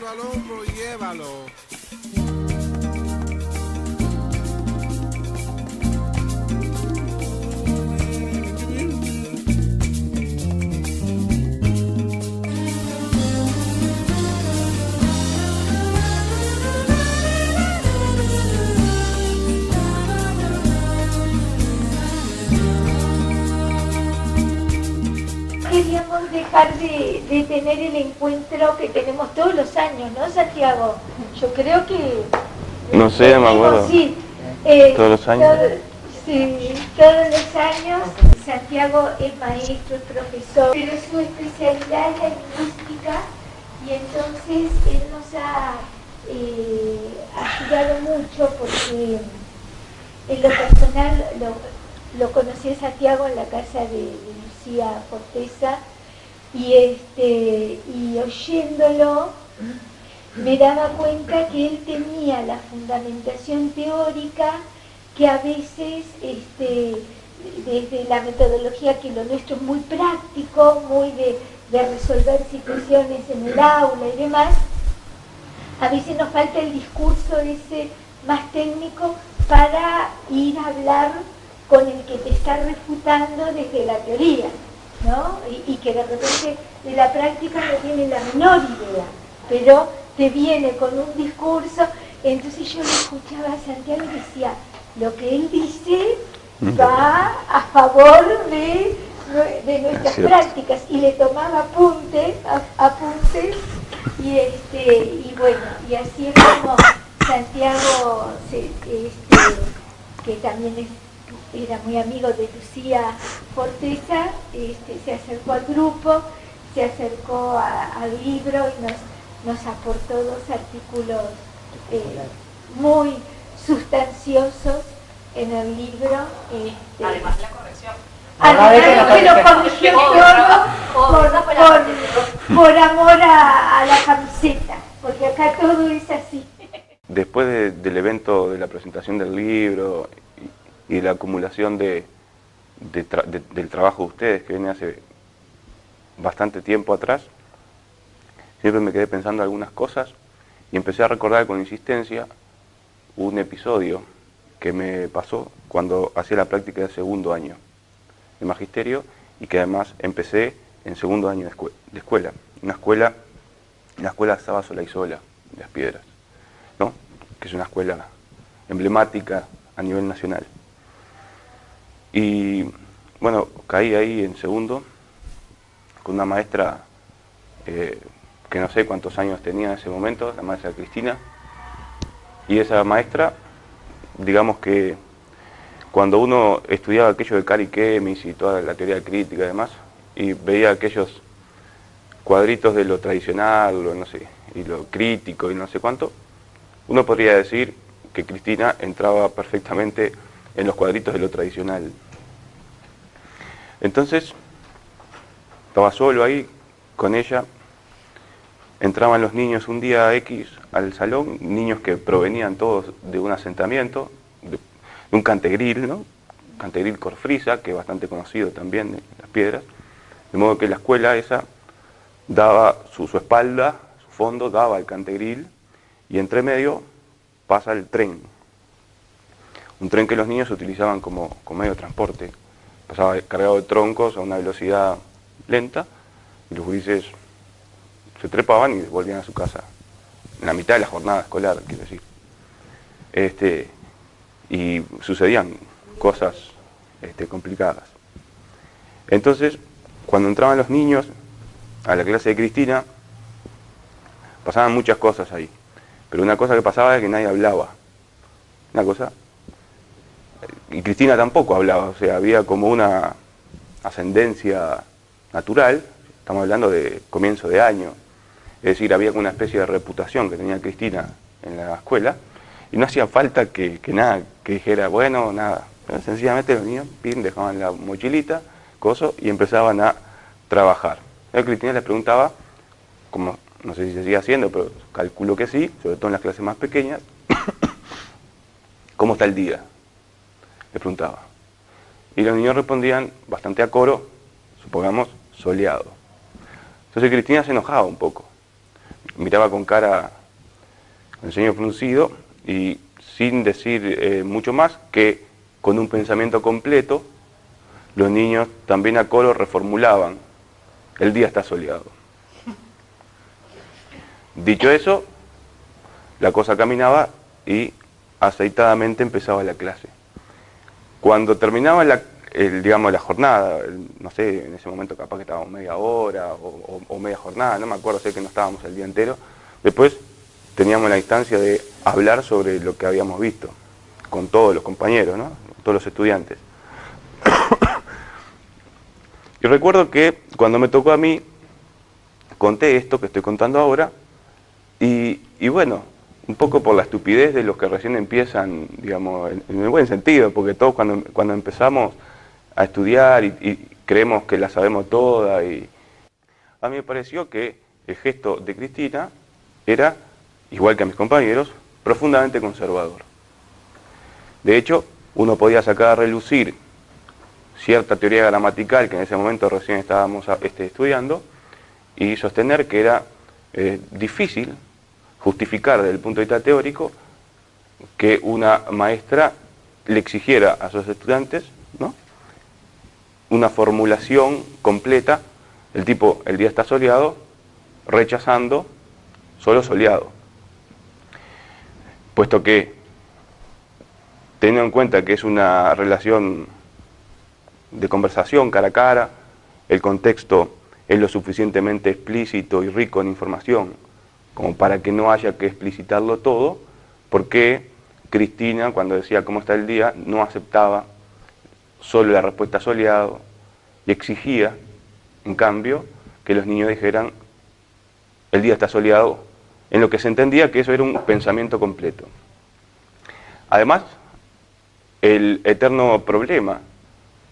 brazo al hombro y llévalo. Queríamos dejar de tener el encuentro que tenemos todos los años, ¿no, Santiago? Yo creo que... No sé, me acuerdo. Sí, todos los años. Sí, todos los años. Santiago es maestro, es profesor, pero su especialidad es la lingüística y entonces él nos ha ayudado mucho porque en lo personal lo conocí a Santiago en la casa de Lucía Forteza y oyéndolo me daba cuenta que él tenía la fundamentación teórica que a veces desde la metodología, que lo nuestro es muy práctico, muy de resolver situaciones en el aula y demás, a veces nos falta el discurso ese más técnico para ir a hablar con el que te está refutando desde la teoría, ¿no? Y que de repente de la práctica no tiene la menor idea, pero te viene con un discurso. Entonces yo le escuchaba a Santiago y decía, lo que él dice va a favor de nuestras prácticas, y le tomaba apuntes y bueno, y así es como Santiago que también era muy amigo de Lucía Forteza, se acercó al grupo, se acercó al libro y nos aportó dos artículos muy sustanciosos en el libro. Además la corrección. Además que lo corrigió todo por amor a la camiseta, porque acá todo es así. Después del evento de la presentación del libro y la acumulación del trabajo de ustedes, que viene hace bastante tiempo atrás, siempre me quedé pensando algunas cosas y empecé a recordar con insistencia un episodio que me pasó cuando hacía la práctica de segundo año de magisterio, y que además empecé en segundo año de escuela, la escuela Saba Solaizola de Las Piedras, ¿no? Que es una escuela emblemática a nivel nacional. Y bueno, caí ahí en segundo con una maestra que no sé cuántos años tenía en ese momento, la maestra Cristina, y esa maestra, digamos que cuando uno estudiaba aquello de Cary Chemis y toda la teoría crítica y demás, y veía aquellos cuadritos de lo tradicional, no sé, y lo crítico y no sé cuánto, uno podría decir que Cristina entraba perfectamente en los cuadritos de lo tradicional. Entonces, estaba solo ahí con ella, entraban los niños un día X al salón, niños que provenían todos de un asentamiento, de un cantegril, ¿no? Cantegril Corfrisa, que es bastante conocido también en Las Piedras, de modo que la escuela esa daba su espalda, su fondo daba al cantegril, y entre medio pasa el tren, un tren que los niños utilizaban como medio de transporte, pasaba cargado de troncos a una velocidad lenta, y los gurises se trepaban y volvían a su casa, en la mitad de la jornada escolar, quiero decir. Y sucedían cosas complicadas. Entonces, cuando entraban los niños a la clase de Cristina, pasaban muchas cosas ahí, pero una cosa que pasaba es que nadie hablaba, una cosa, y Cristina tampoco hablaba, o sea, había como una ascendencia natural, estamos hablando de comienzo de año, es decir, había una especie de reputación que tenía Cristina en la escuela, y no hacía falta que nada, que dijera, bueno, nada, pero sencillamente los niños dejaban la mochilita, coso, y empezaban a trabajar. Entonces Cristina les preguntaba, como no sé si se sigue haciendo, pero calculo que sí, sobre todo en las clases más pequeñas, ¿cómo está el día? Les preguntaba. Y los niños respondían bastante a coro, supongamos, soleado. Entonces Cristina se enojaba un poco. miraba con cara, con el ceño fruncido y sin decir mucho más, que con un pensamiento completo, los niños también a coro reformulaban: el día está soleado. Dicho eso, la cosa caminaba y aceitadamente empezaba la clase. Cuando terminaba digamos, la jornada, no sé, en ese momento capaz que estábamos media hora o media jornada, no me acuerdo, sé que no estábamos el día entero, después teníamos la instancia de hablar sobre lo que habíamos visto, con todos los compañeros, ¿no? Todos los estudiantes. Y recuerdo que cuando me tocó a mí, conté esto que estoy contando ahora, y bueno, un poco por la estupidez de los que recién empiezan, digamos, en el buen sentido, porque todos cuando empezamos a estudiar y creemos que la sabemos toda, y a mí me pareció que el gesto de Cristina era, igual que a mis compañeros, profundamente conservador. De hecho, uno podía sacar a relucir cierta teoría gramatical que en ese momento recién estábamos estudiando, y sostener que era difícil justificar desde el punto de vista teórico que una maestra le exigiera a sus estudiantes, ¿no?, una formulación completa del tipo: el día está soleado, rechazando solo soleado. Puesto que, teniendo en cuenta que es una relación de conversación cara a cara, el contexto es lo suficientemente explícito y rico en información como para que no haya que explicitarlo todo, ¿por qué Cristina, cuando decía cómo está el día, no aceptaba solo la respuesta soleado y exigía, en cambio, que los niños dijeran: el día está soleado, en lo que se entendía que eso era un pensamiento completo? Además, el eterno problema,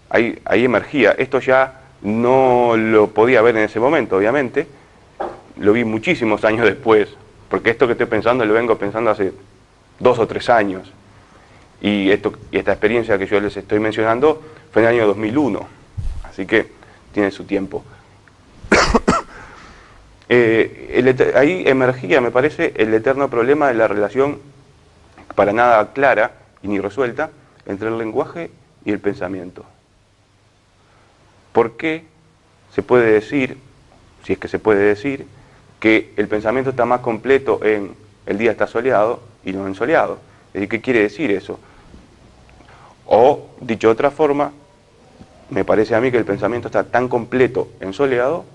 ahí emergía, esto ya no lo podía ver en ese momento, obviamente, lo vi muchísimos años después, porque esto que estoy pensando lo vengo pensando hace 2 o 3 años, y esta experiencia que yo les estoy mencionando fue en el año 2001, así que tiene su tiempo. Ahí emergía, me parece, el eterno problema de la relación para nada clara y ni resuelta entre el lenguaje y el pensamiento. ¿Por qué se puede decir, si es que se puede decir, que el pensamiento está más completo en el día está soleado y no en soleado? Es decir, ¿qué quiere decir eso? O, dicho de otra forma, me parece a mí que el pensamiento está tan completo en soleado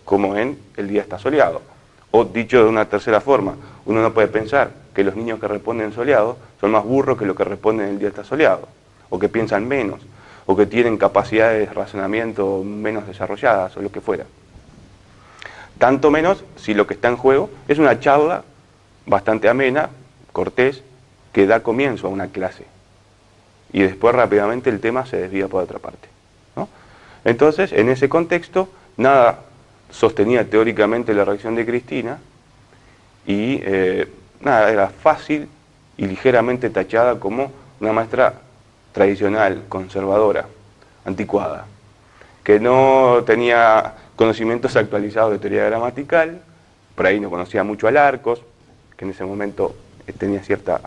como en el día está soleado. O, dicho de una tercera forma, uno no puede pensar que los niños que responden soleado son más burros que los que responden el día está soleado, o que piensan menos, o que tienen capacidades de razonamiento menos desarrolladas, o lo que fuera. Tanto menos si lo que está en juego es una charla bastante amena, cortés, que da comienzo a una clase. Y después rápidamente el tema se desvía por otra parte, ¿no? Entonces, en ese contexto, nada sostenía teóricamente la reacción de Cristina y nada, era fácil y ligeramente tachada como una maestra tradicional, conservadora, anticuada, que no tenía conocimientos actualizados de teoría gramatical, por ahí no conocía mucho a Larcos, que en ese momento tenía cierta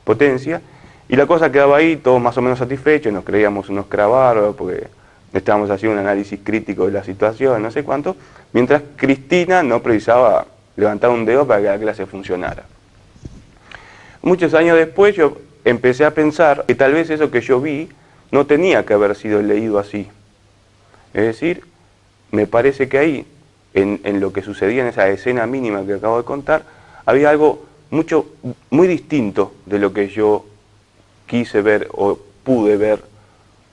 potencia, y la cosa quedaba ahí, todos más o menos satisfechos, nos creíamos unos crabárbaros porque estábamos haciendo un análisis crítico de la situación, no sé cuánto, mientras Cristina no precisaba levantar un dedo para que la clase funcionara. Muchos años después yo empecé a pensar que tal vez eso que yo vi no tenía que haber sido leído así. Es decir, me parece que ahí, en lo que sucedía en esa escena mínima que acabo de contar, había algo muy distinto de lo que yo quise ver o pude ver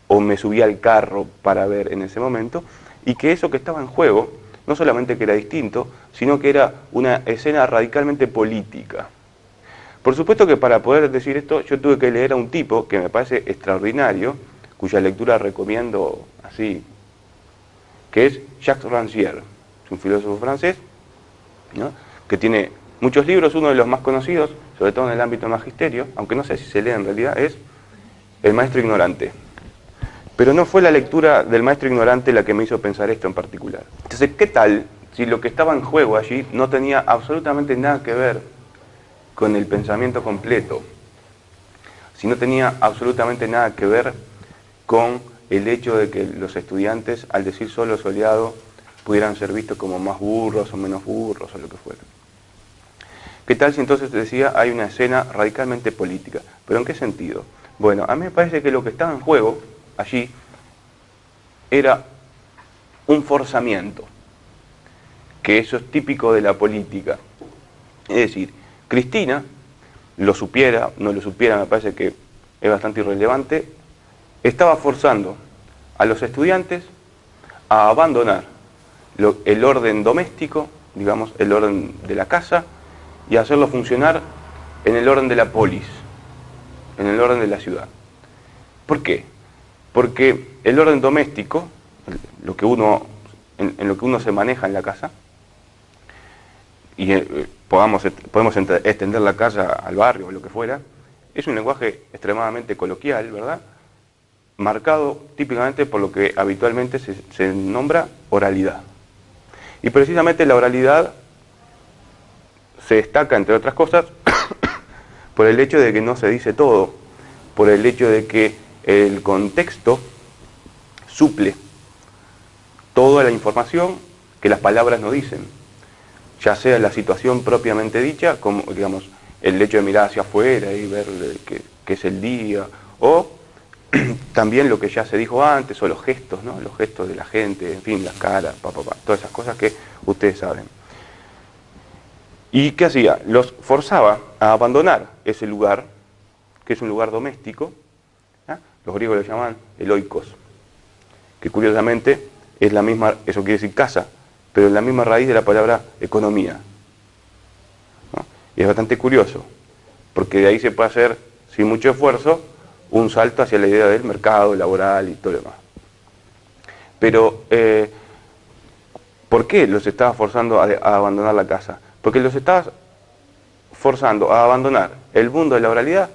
o me subí al carro para ver en ese momento, y que eso que estaba en juego, no solamente que era distinto, sino que era una escena radicalmente política. Por supuesto que para poder decir esto yo tuve que leer a un tipo que me parece extraordinario, cuya lectura recomiendo así, que es Jacques Rancière, es un filósofo francés, ¿no?, que tiene muchos libros. Uno de los más conocidos, sobre todo en el ámbito magisterio, aunque no sé si se lee en realidad, es El maestro ignorante. Pero no fue la lectura del maestro ignorante la que me hizo pensar esto en particular. Entonces, ¿qué tal si lo que estaba en juego allí no tenía absolutamente nada que ver con el pensamiento completo, si no tenía absolutamente nada que ver con el hecho de que los estudiantes, al decir solo soleado, pudieran ser vistos como más burros o menos burros o lo que fuera? ¿Qué tal si entonces decía hay una escena radicalmente política? ¿Pero en qué sentido? Bueno, a mí me parece que lo que estaba en juego allí era un forzamiento, que eso es típico de la política. Es decir, Cristina, lo supiera, no lo supiera, me parece que es bastante irrelevante, estaba forzando a los estudiantes a abandonar el orden doméstico, digamos, el orden de la casa, y hacerlo funcionar en el orden de la polis, en el orden de la ciudad. ¿Por qué? Porque el orden doméstico, en lo que uno se maneja en la casa, y podemos extender la casa al barrio o lo que fuera, es un lenguaje extremadamente coloquial, ¿verdad? Marcado típicamente por lo que habitualmente se nombra oralidad. Y precisamente la oralidad se destaca, entre otras cosas, por el hecho de que no se dice todo, por el hecho de que el contexto suple toda la información que las palabras no dicen, ya sea la situación propiamente dicha, como digamos el hecho de mirar hacia afuera y ver qué es el día, o también lo que ya se dijo antes, o los gestos, ¿no? Los gestos de la gente, en fin, las caras, todas esas cosas que ustedes saben. ¿Y qué hacía? Los forzaba a abandonar ese lugar, que es un lugar doméstico, ¿eh? Los griegos lo llaman el oikos, que curiosamente es la misma, eso quiere decir casa, pero es la misma raíz de la palabra economía, ¿no? Y es bastante curioso, porque de ahí se puede hacer, sin mucho esfuerzo, un salto hacia la idea del mercado laboral y todo lo demás. Pero, ¿por qué los estaba forzando a abandonar la casa? Porque los estaba forzando a abandonar el mundo de la oralidad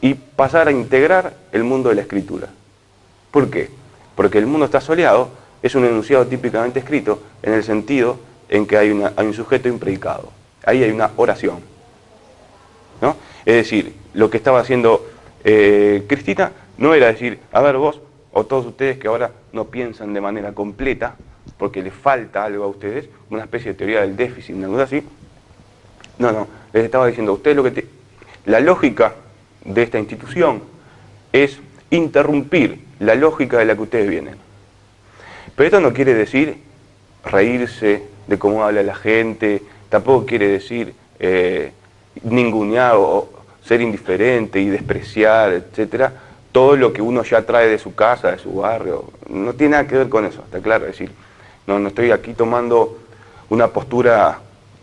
y pasar a integrar el mundo de la escritura. ¿Por qué? Porque el mundo está soleado es un enunciado típicamente escrito en el sentido en que hay un sujeto y un predicado. Ahí hay una oración, ¿no? Es decir, lo que estaba haciendo Cristina no era decir, a ver vos, o todos ustedes que ahora no piensan de manera completa, porque les falta algo a ustedes, una especie de teoría del déficit, una cosa así. No, les estaba diciendo a ustedes la lógica de esta institución es interrumpir la lógica de la que ustedes vienen. Pero esto no quiere decir reírse de cómo habla la gente, tampoco quiere decir ningunear o ser indiferente y despreciar, etcétera, todo lo que uno ya trae de su casa, de su barrio. No tiene nada que ver con eso, está claro. Es decir, no estoy aquí tomando una postura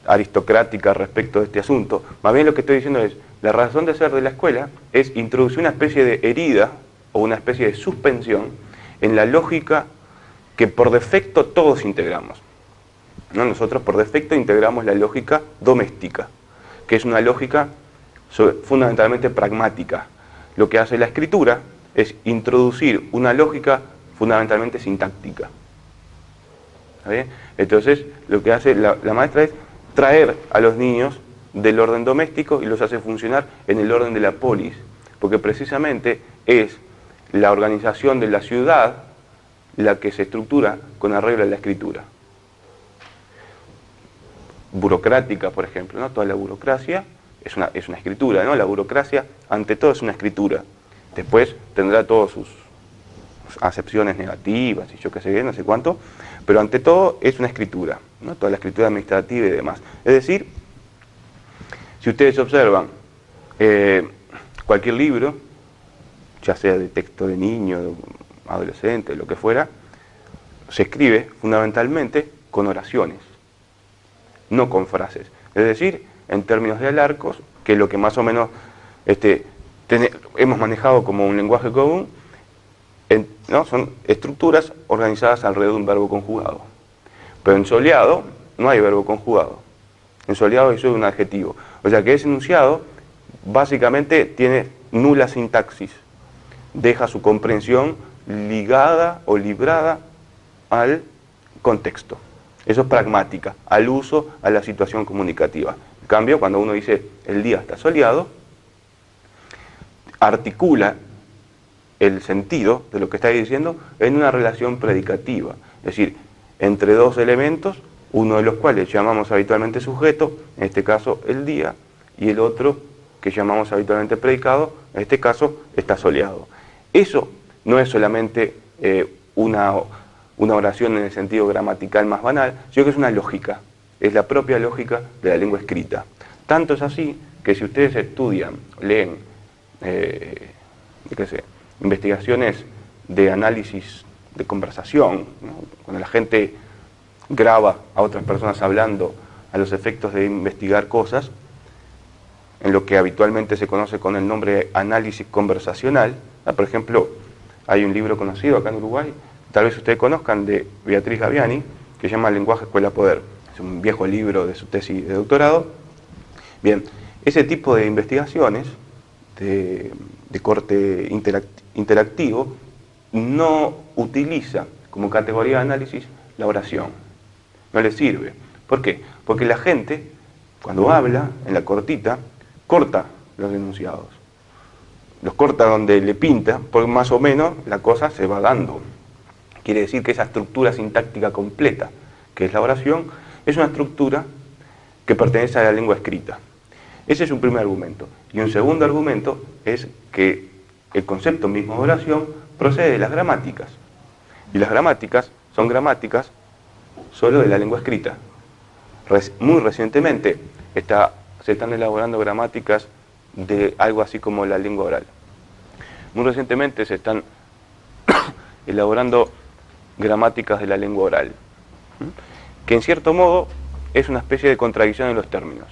aristocrática respecto de este asunto. Más bien lo que estoy diciendo es, la razón de ser de la escuela es introducir una especie de herida o una especie de suspensión en la lógica que por defecto todos integramos, ¿no? Nosotros por defecto integramos la lógica doméstica, que es una lógica fundamentalmente pragmática. Lo que hace la escritura es introducir una lógica fundamentalmente sintáctica. ¿Está bien? Entonces, lo que hace la maestra es traer a los niños del orden doméstico y los hace funcionar en el orden de la polis, porque precisamente es la organización de la ciudad la que se estructura con arreglo a la escritura. Burocrática, por ejemplo, ¿no? Toda la burocracia es una escritura, ¿no? La burocracia, ante todo, es una escritura. Después tendrá todas sus acepciones negativas y yo qué sé, no sé cuánto, pero ante todo es una escritura, ¿no? Toda la escritura administrativa y demás. Es decir, si ustedes observan cualquier libro, ya sea de texto de niño, de adolescente, lo que fuera, se escribe fundamentalmente con oraciones, no con frases. Es decir, en términos de alarcos, que es lo que más o menos hemos manejado como un lenguaje común, ¿no? Son estructuras organizadas alrededor de un verbo conjugado. Pero en soleado no hay verbo conjugado. En soleado eso es un adjetivo. O sea que ese enunciado básicamente tiene nula sintaxis. Deja su comprensión ligada o librada al contexto. Eso es pragmática, al uso, a la situación comunicativa. En cambio, cuando uno dice el día está soleado, articula el sentido de lo que está diciendo en una relación predicativa, es decir, entre dos elementos, uno de los cuales llamamos habitualmente sujeto, en este caso el día, y el otro que llamamos habitualmente predicado, en este caso está soleado. Eso no es solamente una oración en el sentido gramatical más banal, sino que es una lógica, es la propia lógica de la lengua escrita. Tanto es así que si ustedes estudian, leen, investigaciones de análisis de conversación, ¿no? Cuando la gente graba a otras personas hablando a los efectos de investigar cosas, en lo que habitualmente se conoce con el nombre de análisis conversacional. Por ejemplo, hay un libro conocido acá en Uruguay, tal vez ustedes conozcan, de Beatriz Gaviani, que se llama Lenguaje, Escuela, Poder. Es un viejo libro de su tesis de doctorado. Bien, ese tipo de investigaciones de corte interactivo no utiliza como categoría de análisis la oración. No le sirve. ¿Por qué? Porque la gente, cuando habla en la cortita, corta los enunciados. Los corta donde le pinta, porque más o menos la cosa se va dando. Quiere decir que esa estructura sintáctica completa, que es la oración, es una estructura que pertenece a la lengua escrita. Ese es un primer argumento. Y un segundo argumento es que el concepto mismo de oración procede de las gramáticas. Y las gramáticas son gramáticas solo de la lengua escrita. Muy recientemente se están elaborando gramáticas de algo así como la lengua oral. Muy recientemente se están elaborando gramáticas de la lengua oral, que en cierto modo es una especie de contradicción en los términos.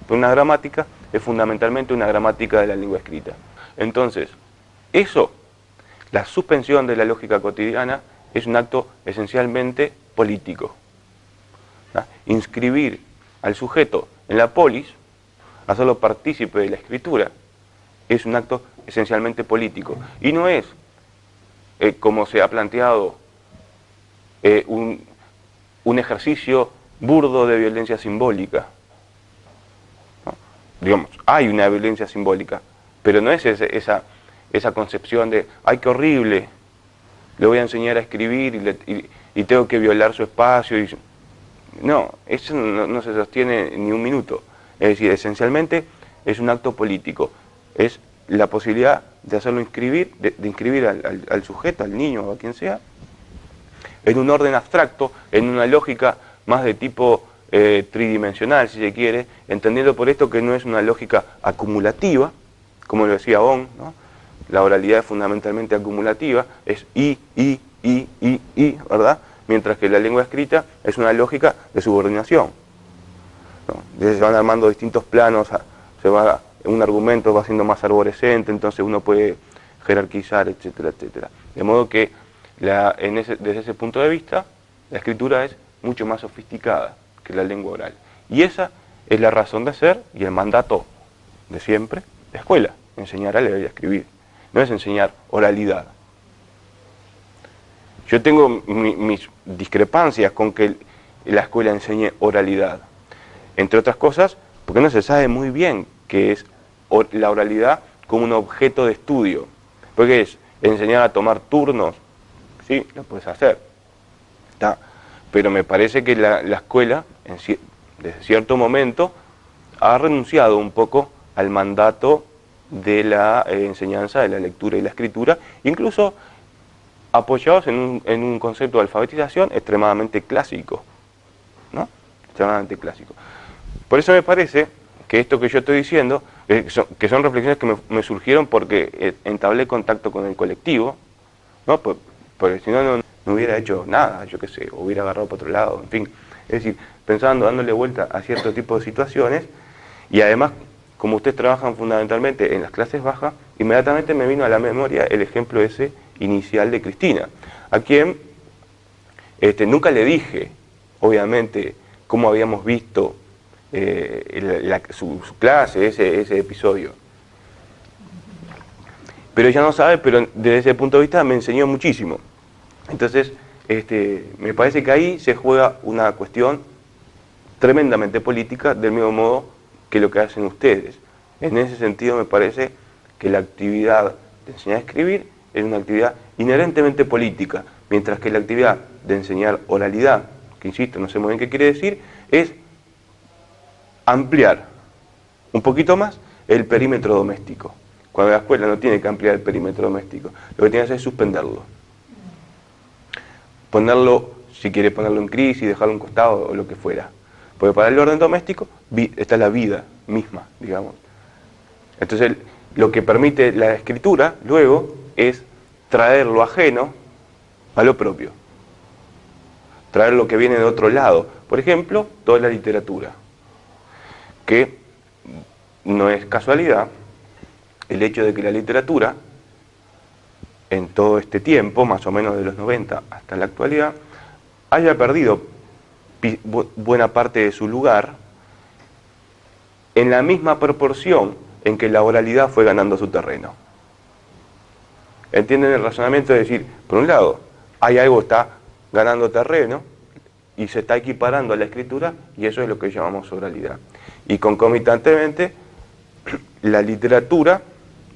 Una gramática es fundamentalmente una gramática de la lengua escrita. Entonces, la suspensión de la lógica cotidiana es un acto esencialmente político. Inscribir al sujeto en la polis, hacerlo partícipe de la escritura, es un acto esencialmente político. Y no es, como se ha planteado, un ejercicio burdo de violencia simbólica. ¿No? Digamos, hay una violencia simbólica, pero no es esa concepción de, ¡ay, qué horrible! Le voy a enseñar a escribir y tengo que violar su espacio. No, eso no se sostiene ni un minuto. Es decir, esencialmente es un acto político. Es la posibilidad de hacerlo inscribir, de inscribir al sujeto, al niño o a quien sea, en un orden abstracto, en una lógica más de tipo tridimensional, si se quiere, entendiendo por esto que no es una lógica acumulativa, como lo decía Bon, ¿no? La oralidad es fundamentalmente acumulativa, es y, ¿verdad? Mientras que la lengua escrita es una lógica de subordinación, ¿no? Se van armando distintos planos, un argumento va siendo más arborescente, entonces uno puede jerarquizar, etcétera, etcétera. De modo que desde ese punto de vista, la escritura es mucho más sofisticada que la lengua oral. Y esa es la razón de ser y el mandato de siempre de la escuela, enseñar a leer y a escribir. No es enseñar oralidad. Yo tengo mis discrepancias con que la escuela enseñe oralidad. Entre otras cosas, porque no se sabe muy bien qué es la oralidad como un objeto de estudio. Porque es enseñar a tomar turnos, sí, lo puedes hacer. ¿Está? Pero me parece que la escuela, desde cierto momento, ha renunciado un poco al mandato de la enseñanza de la lectura y la escritura, incluso apoyados en un concepto de alfabetización extremadamente clásico, ¿no? Extremadamente clásico. Por eso me parece que esto que yo estoy diciendo, que son reflexiones que me surgieron porque entablé contacto con el colectivo, ¿no? Porque si no hubiera hecho nada, yo qué sé, o hubiera agarrado para otro lado, en fin. Es decir, pensando, dándole vuelta a cierto tipo de situaciones, y además, como ustedes trabajan fundamentalmente en las clases bajas, inmediatamente me vino a la memoria el ejemplo ese inicial de Cristina, a quien nunca le dije, obviamente, cómo habíamos visto su clase, ese episodio. Pero ella no sabe, pero desde ese punto de vista me enseñó muchísimo. Entonces, me parece que ahí se juega una cuestión tremendamente política, del mismo modo que lo que hacen ustedes. En ese sentido me parece que la actividad de enseñar a escribir es una actividad inherentemente política, mientras que la actividad de enseñar oralidad, que insisto, no sé muy bien qué quiere decir, es ampliar un poquito más el perímetro doméstico. Cuando la escuela no tiene que ampliar el perímetro doméstico, lo que tiene que hacer es suspenderlo. Ponerlo, si quiere ponerlo en crisis, dejarlo a un costado o lo que fuera. Porque para el orden doméstico está la vida misma, digamos. Entonces, lo que permite la escritura, luego, es traer lo ajeno a lo propio. Traer lo que viene de otro lado. Por ejemplo, toda la literatura. Que no es casualidad el hecho de que la literatura, en todo este tiempo, más o menos de los 90 hasta la actualidad, haya perdido buena parte de su lugar en la misma proporción en que la oralidad fue ganando su terreno. ¿Entienden el razonamiento de decir, por un lado, hay algo que está ganando terreno y se está equiparando a la escritura, y eso es lo que llamamos oralidad? Y concomitantemente, la literatura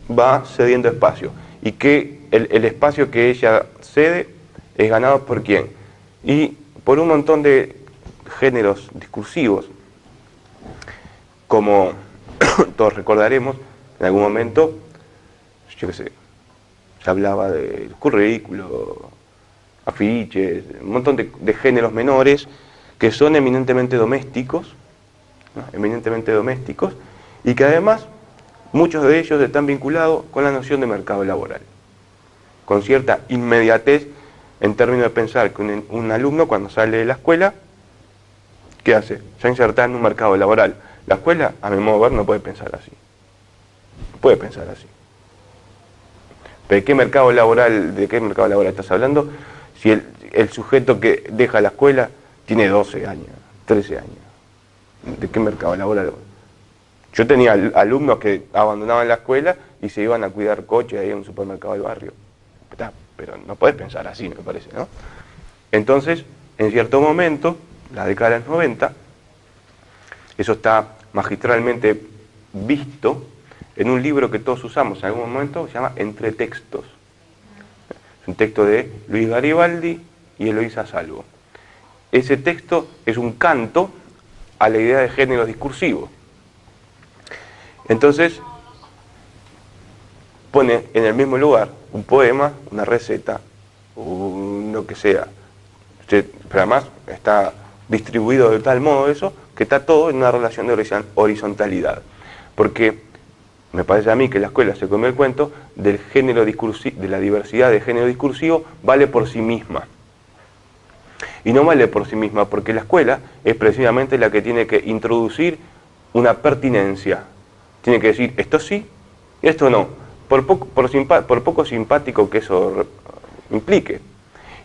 va cediendo espacio, y que el espacio que ella cede es ganado por ¿quién? Y por un montón de géneros discursivos, como todos recordaremos, en algún momento, yo qué sé, se hablaba del currículo, afiches, un montón de géneros menores que son eminentemente domésticos, ¿no? Eminentemente domésticos, y que además muchos de ellos están vinculados con la noción de mercado laboral, con cierta inmediatez en términos de pensar que un alumno cuando sale de la escuela, ¿qué hace? Se inserta en un mercado laboral. La escuela, a mi modo de ver, no puede pensar así. No puede pensar así. ¿Pero de qué mercado laboral estás hablando? Si el sujeto que deja la escuela tiene 12 años, 13 años. ¿De qué mercado laboral? Yo tenía alumnos que abandonaban la escuela y se iban a cuidar coches ahí en un supermercado del barrio. Pero no podés pensar así, me parece, ¿no? Entonces, en cierto momento, la década de los 90, eso está magistralmente visto en un libro que todos usamos en algún momento, se llama Entre Textos. Es un texto de Luis Garibaldi y Eloísa Salvo. Ese texto es un canto a la idea de género discursivo. Entonces, pone en el mismo lugar un poema, una receta, lo que sea. Pero además está distribuido de tal modo eso, que está todo en una relación de horizontalidad. Porque me parece a mí que la escuela se come el cuento del género discursivo, de la diversidad de género discursivo, vale por sí misma. Y no vale por sí misma porque la escuela es precisamente la que tiene que introducir una pertinencia. Tiene que decir esto sí y esto no, por poco simpático que eso implique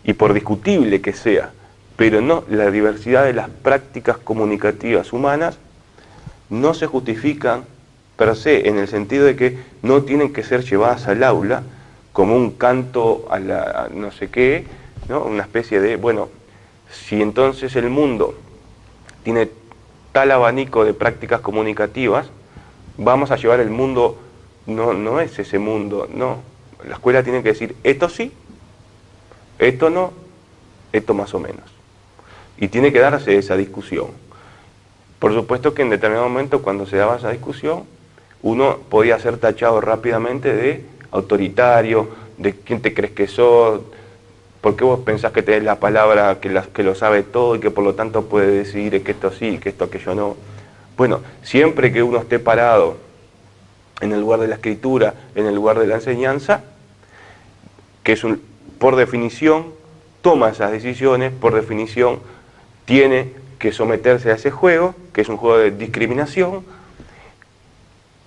y por discutible que sea, pero no, la diversidad de las prácticas comunicativas humanas no se justifican per se, en el sentido de que no tienen que ser llevadas al aula como un canto a la no sé qué, ¿no? Una especie de, bueno, si entonces el mundo tiene tal abanico de prácticas comunicativas, vamos a llevar el mundo, no es ese mundo, no. La escuela tiene que decir, esto sí, esto no, esto más o menos. Y tiene que darse esa discusión. Por supuesto que en determinado momento, cuando se daba esa discusión, uno podía ser tachado rápidamente de autoritario, de quién te crees que sos, por qué vos pensás que tenés la palabra que lo sabe todo y que por lo tanto puede decidir que esto sí, que esto aquello no. Bueno, siempre que uno esté parado en el lugar de la escritura, en el lugar de la enseñanza, que es por definición, toma esas decisiones, por definición, tiene que someterse a ese juego, que es un juego de discriminación,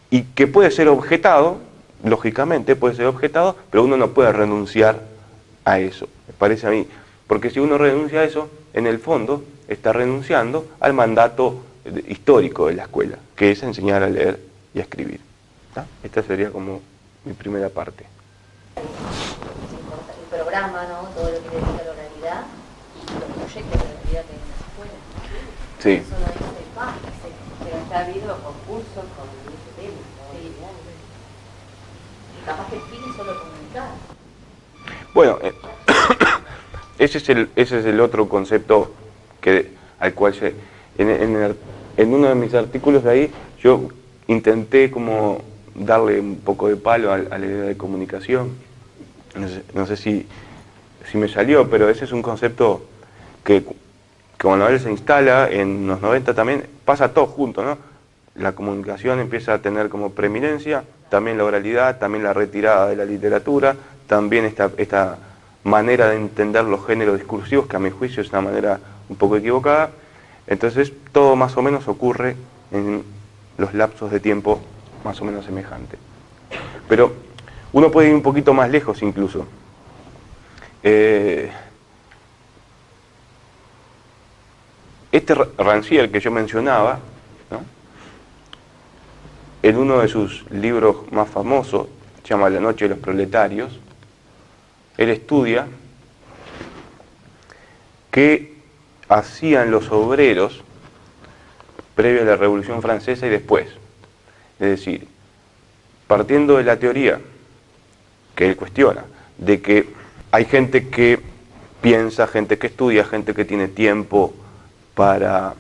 y que puede ser objetado, lógicamente puede ser objetado, pero uno no puede renunciar a eso, me parece a mí. Porque si uno renuncia a eso, en el fondo está renunciando al mandato histórico de la escuela, que es enseñar a leer y a escribir. ¿Ah? Esta sería como mi primera parte. El programa, ¿no? Todo lo que dedica a la oralidad. Sí. Eso no dice más, pero ya ha habido concursos con ese tema, ¿no? Y capaz que el fin es solo comunicar. Bueno, ese es el otro concepto al cual en uno de mis artículos de ahí yo intenté como darle un poco de palo a la idea de comunicación. No sé si me salió, pero ese es un concepto que cuando él se instala en los 90 también pasa todo junto, ¿no? La comunicación empieza a tener como preeminencia, también la oralidad, también la retirada de la literatura, también esta manera de entender los géneros discursivos, que a mi juicio es una manera un poco equivocada. Entonces todo más o menos ocurre en los lapsos de tiempo más o menos semejantes. Pero uno puede ir un poquito más lejos incluso. Este Rancière que yo mencionaba, ¿no?, en uno de sus libros más famosos, se llama La noche de los proletarios, él estudia qué hacían los obreros previo a la Revolución Francesa y después. Es decir, partiendo de la teoría que él cuestiona, de que hay gente que piensa, gente que estudia, gente que tiene tiempo para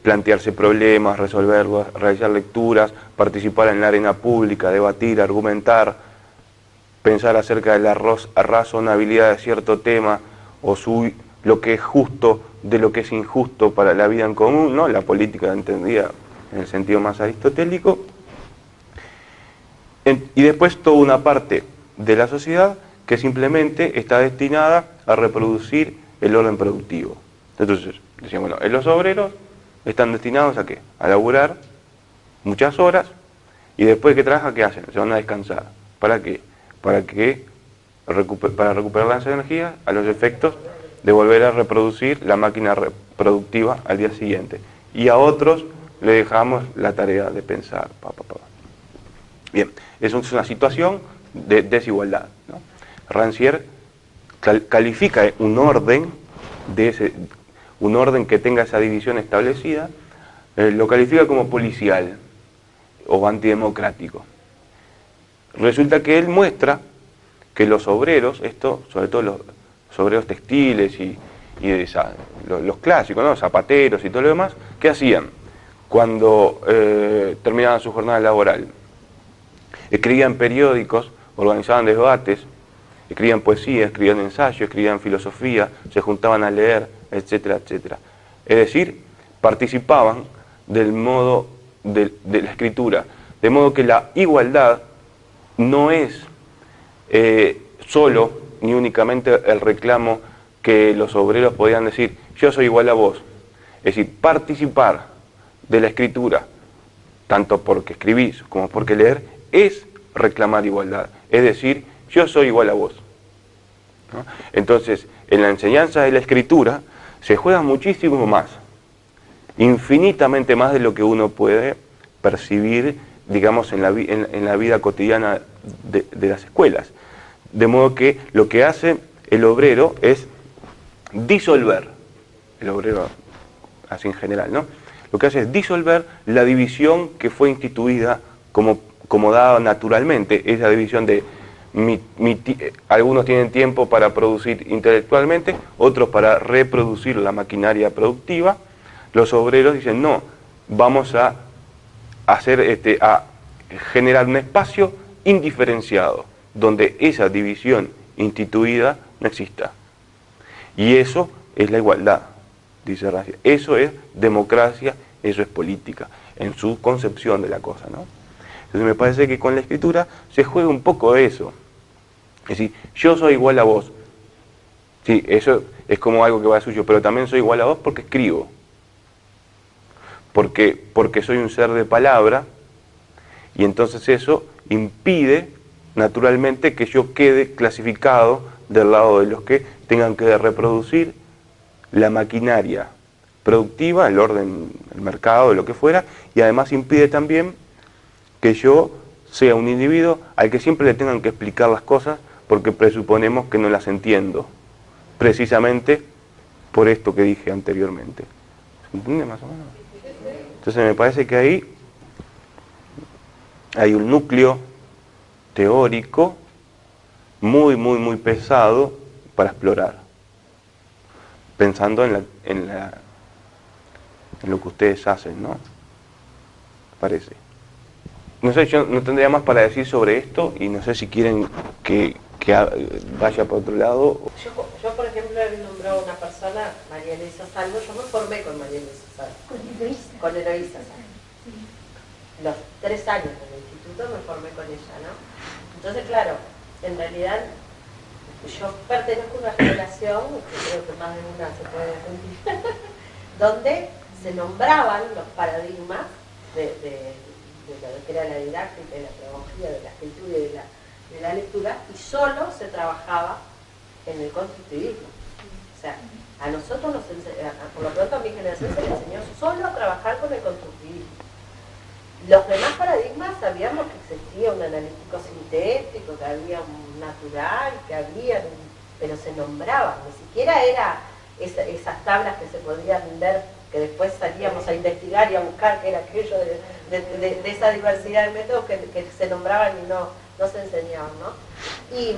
plantearse problemas, resolverlos, realizar lecturas, participar en la arena pública, debatir, argumentar, pensar acerca de la razonabilidad de cierto tema o lo que es justo de lo que es injusto para la vida en común, ¿no? La política entendida en el sentido más aristotélico. Y después toda una parte de la sociedad que simplemente está destinada a reproducir el orden productivo. Entonces, decían, bueno, los obreros están destinados ¿a qué? A laburar muchas horas y después que trabajan, ¿qué hacen? Se van a descansar. ¿Para qué? Para recuperar las energías a los efectos de volver a reproducir la máquina reproductiva al día siguiente. Y a otros le dejamos la tarea de pensar. Bien, eso es una situación de desigualdad, ¿no? Rancière califica un orden que tenga esa división establecida, lo califica como policial o antidemocrático. Resulta que él muestra que los obreros, sobre todo los obreros textiles y los clásicos, ¿no?, zapateros y todo lo demás, ¿qué hacían cuando terminaban su jornada laboral? Escribían periódicos, organizaban debates, escribían poesía, escribían ensayos, escribían filosofía, se juntaban a leer, etcétera, etcétera. Es decir, participaban del modo de la escritura, de modo que la igualdad no es solo ni únicamente el reclamo que los obreros podían decir, yo soy igual a vos. Es decir, participar de la escritura, tanto porque escribís como porque leer, es reclamar igualdad. Es decir, yo soy igual a vos, ¿no? Entonces, en la enseñanza de la escritura se juega muchísimo más, infinitamente más de lo que uno puede percibir, digamos, en la vida cotidiana de las escuelas. De modo que lo que hace el obrero es disolver, el obrero así en general, ¿no? Lo que hace es disolver la división que fue instituida como dada naturalmente, esa división de algunos tienen tiempo para producir intelectualmente, otros para reproducir la maquinaria productiva. Los obreros dicen, no, vamos a generar un espacio indiferenciado, donde esa división instituida no exista. Y eso es la igualdad, dice Rancière. Eso es democracia, eso es política, en su concepción de la cosa, ¿no? Entonces me parece que con la escritura se juega un poco de eso. Es decir, yo soy igual a vos. Sí, eso es como algo que va de suyo, pero también soy igual a vos porque escribo. Porque soy un ser de palabra, y entonces eso impide naturalmente que yo quede clasificado del lado de los que tengan que reproducir la maquinaria productiva, el orden, el mercado, lo que fuera, y además impide también que yo sea un individuo al que siempre le tengan que explicar las cosas porque presuponemos que no las entiendo, precisamente por esto que dije anteriormente. ¿Se entiende más o menos? Entonces me parece que ahí hay un núcleo teórico muy pesado para explorar, pensando en lo que ustedes hacen, ¿no? Parece. No sé, yo no tendría más para decir sobre esto y no sé si quieren que vaya por otro lado. Yo, por ejemplo, he nombrado a una persona, María Elisa Salvo. Yo me formé con María Elisa Salvo. Con Eloísa Salvo. Los 3 años en el instituto me formé con ella, ¿no? Entonces, claro, en realidad yo pertenezco a una generación, que creo que más de una se puede sentir, donde se nombraban los paradigmas de lo que era la didáctica, de la pedagogía, de la escritura y de la lectura, y solo se trabajaba en el constructivismo. O sea, a nosotros por lo pronto a mi generación se le enseñó solo a trabajar con el constructivismo. Los demás paradigmas sabíamos que existía un analítico sintético, que había un natural, que había, pero se nombraban, ni siquiera era esas tablas que se podían ver, que después salíamos a investigar y a buscar, que era aquello de esa diversidad de métodos que se nombraban y no se enseñaban, ¿no? Y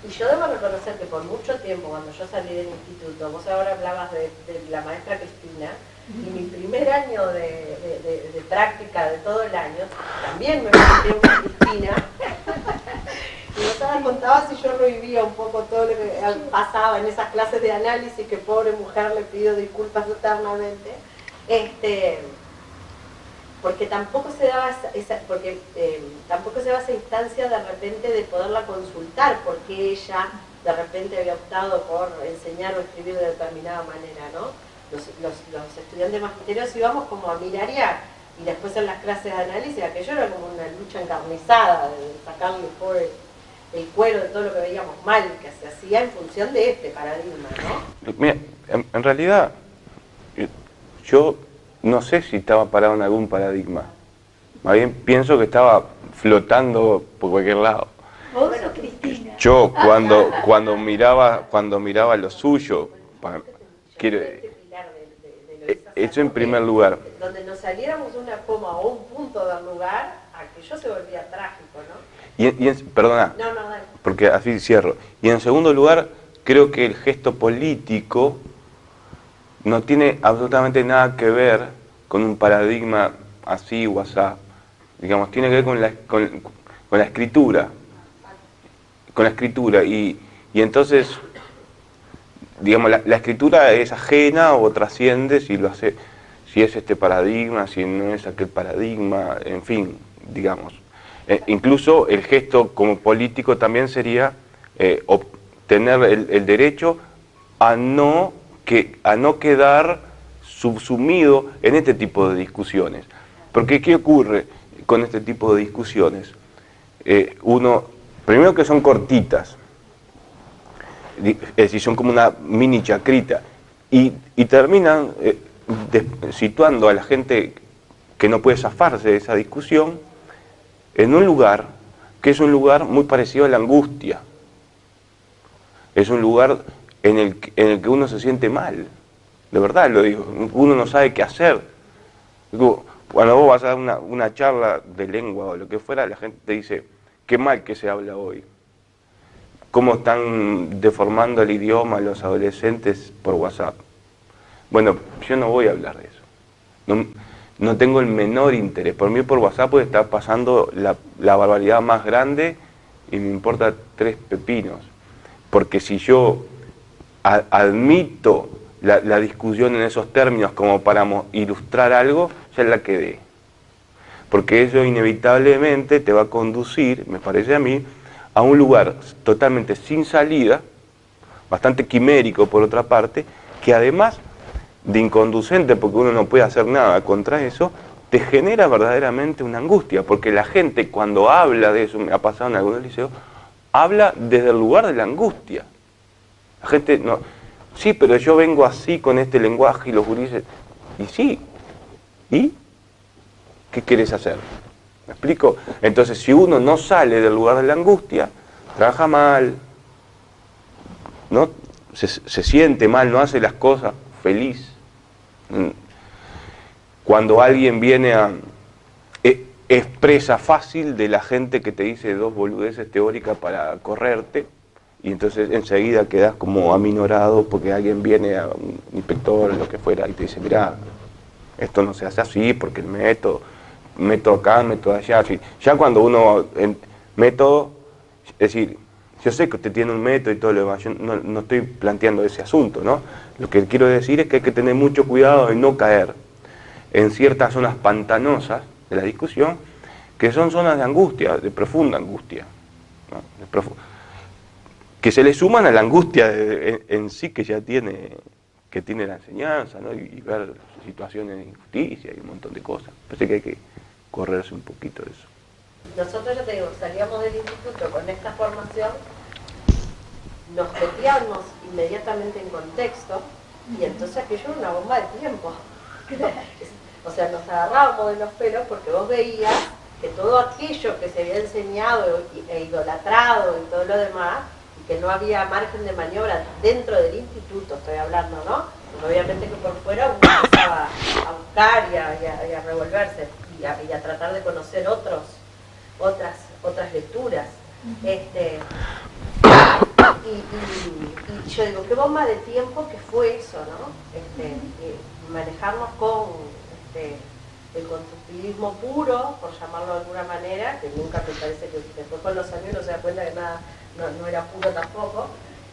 yo debo reconocer que por mucho tiempo, cuando yo salí del instituto, vos ahora hablabas de la maestra Cristina, y mi primer año de práctica de todo el año, también me metí con Cristina, y vos ahora contabas si yo revivía un poco todo lo que pasaba en esas clases de análisis, que pobre mujer le pido disculpas eternamente, porque tampoco se daba esa instancia de repente de poderla consultar, porque ella de repente había optado por enseñar o escribir de determinada manera, ¿no? Los estudiantes magisterios íbamos como a mirar y después en las clases de análisis, aquello era como una lucha encarnizada de sacarle el cuero de todo lo que veíamos mal que se hacía en función de este paradigma, ¿no? Mira, en realidad yo no sé si estaba parado en algún paradigma. Más bien pienso que estaba flotando por cualquier lado. ¿Vos o Cristina? Yo cuando miraba lo suyo, quiero, eso en primer lugar. Donde nos saliéramos una coma o un punto del lugar, aquello se volvía trágico, ¿no? Perdona, No, dale. porque así cierro. Y en segundo lugar, creo que el gesto político no tiene absolutamente nada que ver con un paradigma así o asá. Digamos, tiene que ver con la escritura. Con la escritura. Y entonces, digamos, la escritura es ajena o trasciende si lo hace, si es este paradigma, si no es aquel paradigma, en fin, digamos. Incluso el gesto como político también sería obtener el derecho a no quedar subsumido en este tipo de discusiones. Porque ¿qué ocurre con este tipo de discusiones? Primero que son cortitas, es decir, son como una mini chacrita, y terminan situando a la gente que no puede zafarse de esa discusión en un lugar que es un lugar muy parecido a la angustia. Es un lugar en el que uno se siente mal, de verdad lo digo, uno no sabe qué hacer. Cuando vos vas a dar una charla de lengua o lo que fuera, la gente te dice, qué mal que se habla hoy. Cómo están deformando el idioma los adolescentes por WhatsApp. Bueno, yo no voy a hablar de eso. No tengo el menor interés. Por mí por WhatsApp puede estar pasando la barbaridad más grande y me importa 3 pepinos. Porque si yo admito la discusión en esos términos como para ilustrar algo, ya la quedé. Porque eso inevitablemente te va a conducir, me parece a mí, a un lugar totalmente sin salida, bastante quimérico por otra parte, que además de inconducente, porque uno no puede hacer nada contra eso, te genera verdaderamente una angustia, porque la gente cuando habla de eso, me ha pasado en algunos liceos, habla desde el lugar de la angustia. La gente no, sí, pero yo vengo así con este lenguaje y los gurises, y sí, ¿y qué querés hacer? ¿Me explico? Entonces, si uno no sale del lugar de la angustia, trabaja mal, ¿no? Se siente mal, no hace las cosas feliz cuando alguien viene a expresa fácil de la gente que te dice dos boludeces teóricas para correrte, y entonces enseguida quedas como aminorado porque alguien viene, a un inspector o lo que fuera, y te dice, mirá, esto no se hace así porque el método acá, método allá. Así. Ya cuando uno, método, es decir, yo sé que usted tiene un método y todo lo demás, yo no estoy planteando ese asunto, ¿no? Lo que quiero decir es que hay que tener mucho cuidado de no caer en ciertas zonas pantanosas de la discusión, que son zonas de angustia, de profunda angustia, ¿no? Que se le suman a la angustia en sí que ya tiene la enseñanza, ¿no? Y ver situaciones de injusticia y un montón de cosas. Parece que hay que correrse un poquito de eso. Nosotros, ya te digo, salíamos del instituto con esta formación, nos metíamos inmediatamente en contexto, y entonces aquello era una bomba de tiempo. O sea, nos agarrábamos de los pelos porque vos veías que todo aquello que se había enseñado e idolatrado y todo lo demás, y que no había margen de maniobra dentro del instituto, estoy hablando, ¿no? Porque obviamente que por fuera uno empezaba a buscar y a revolverse y a tratar de conocer otras lecturas. Y yo digo, qué bomba de tiempo que fue eso, ¿no? Manejarnos con el constructivismo puro, por llamarlo de alguna manera, que nunca me parece que después con los años uno se da cuenta que nada no era puro tampoco,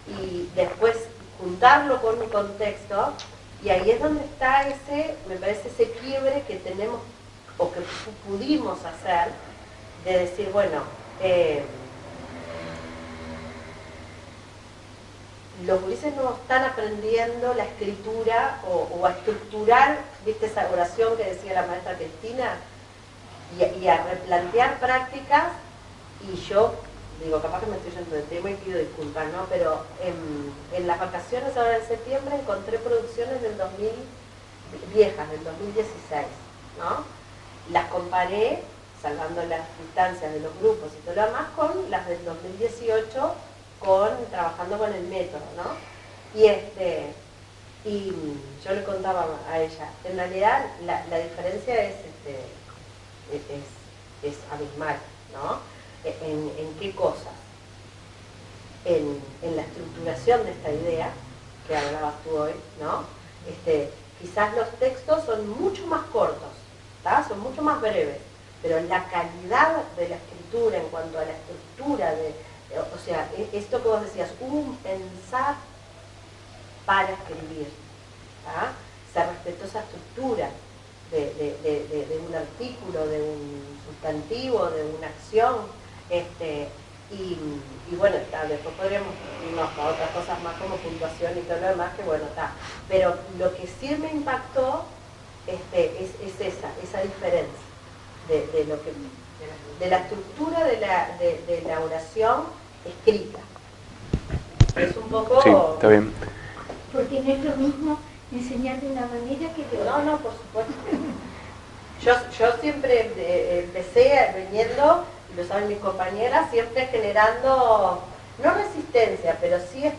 y después juntarlo con un contexto, y ahí es donde está me parece ese quiebre que tenemos, o que pudimos hacer, de decir, bueno, los gurises no están aprendiendo la escritura o a estructurar, viste esa oración que decía la maestra Cristina, y a replantear prácticas, y yo digo, capaz que me estoy yendo del tema y pido disculpas, ¿no? Pero en las vacaciones ahora en septiembre encontré producciones del 2000, viejas, del 2016, ¿no? Las comparé, salvando las distancias de los grupos y todo lo demás, con las del 2018, trabajando con el método, ¿no? Y yo le contaba a ella, en realidad la diferencia es abismal, ¿no? ¿En qué cosas? En la estructuración de esta idea, que hablabas tú hoy, ¿no? Quizás los textos son mucho más cortos, ¿tá? Son mucho más breves, pero la calidad de la escritura en cuanto a la estructura o sea, esto que vos decías, un pensar para escribir, ¿tá? Se respetó esa estructura de un artículo, de un sustantivo, de una acción, y bueno, después podríamos irnos a otras cosas más como puntuación y todo lo demás, que bueno, está. Pero lo que sí me impactó es esa diferencia de la estructura de la oración escrita. Es un poco... Sí, está bien. Porque no es lo mismo enseñar de una manera que de otra. No, por supuesto. Yo siempre empecé viniendo, y lo saben mis compañeras, siempre generando, no resistencia, pero sí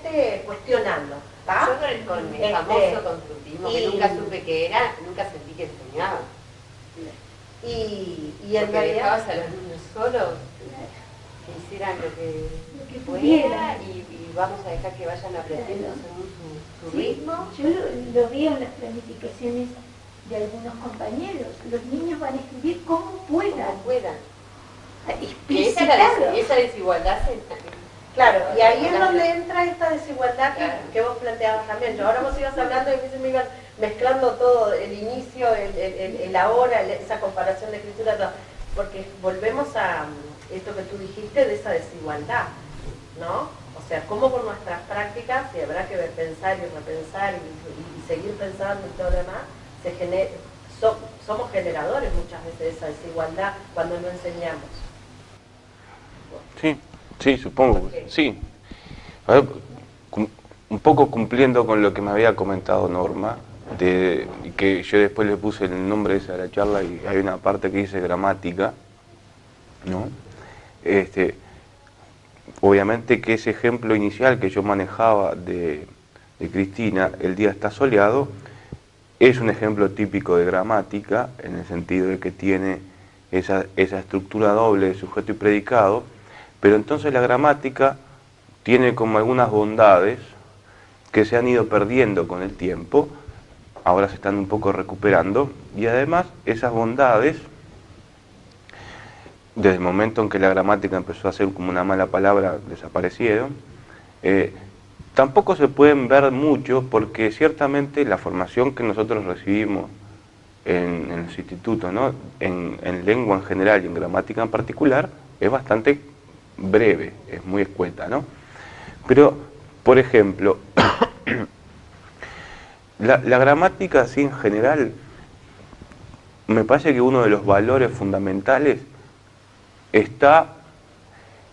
cuestionando. ¿tá? Yo con el famoso constructivismo, que nunca supe qué era, nunca sentí que enseñaba. Y en porque realidad... dejabas a los niños solos, que hicieran lo que pudiera, y vamos a dejar que vayan aprendiendo según su ritmo. Yo lo veo en las planificaciones de algunos compañeros. Los niños van a escribir como puedan. Como puedan. Y esa desigualdad Claro, y ahí es donde entra esta desigualdad que vos planteabas también. Ahora vos ibas hablando y me ibas mezclando todo, el inicio, el ahora, esa comparación de escritura, todo, porque volvemos a esto que tú dijiste de esa desigualdad, ¿no? O sea, cómo por nuestras prácticas, y habrá que pensar y repensar y seguir pensando y todo lo demás, somos generadores muchas veces de esa desigualdad cuando no enseñamos. Sí, supongo, sí. A ver, un poco cumpliendo con lo que me había comentado Norma, que yo después le puse el nombre ese a la charla y hay una parte que dice gramática, ¿no? Obviamente que ese ejemplo inicial que yo manejaba de de Cristina, el día está soleado, es un ejemplo típico de gramática, en el sentido de que tiene esa estructura doble de sujeto y predicado, pero entonces la gramática tiene como algunas bondades que se han ido perdiendo con el tiempo, ahora se están un poco recuperando, y además esas bondades, desde el momento en que la gramática empezó a ser como una mala palabra, desaparecieron. Tampoco se pueden ver mucho porque ciertamente la formación que nosotros recibimos en los institutos, ¿no? en lengua en general y en gramática en particular, es bastante breve, es muy escueta, ¿no? Pero, por ejemplo, la gramática así en general, me parece que uno de los valores fundamentales está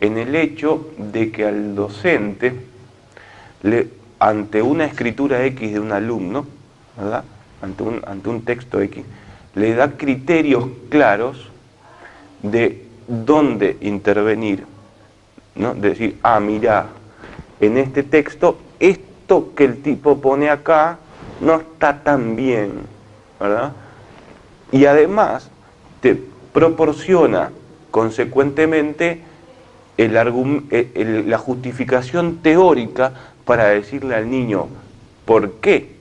en el hecho de que al docente, ante una escritura X de un alumno, ¿verdad? Ante un texto X, le da criterios claros de dónde intervenir, ¿no? De decir, mirá, en este texto, esto que el tipo pone acá no está tan bien, ¿verdad? Y además te proporciona consecuentemente la justificación teórica para decirle al niño por qué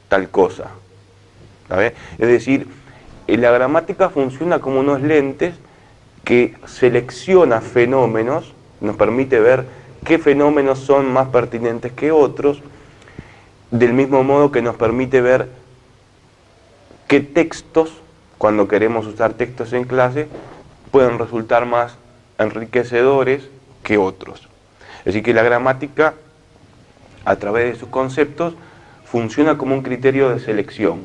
tal cosa. ¿Sabes? Es decir, la gramática funciona como unos lentes que selecciona fenómenos, nos permite ver qué fenómenos son más pertinentes que otros, del mismo modo que nos permite ver qué textos, cuando queremos usar textos en clase, pueden resultar más enriquecedores que otros. Es decir, que la gramática, a través de sus conceptos, funciona como un criterio de selección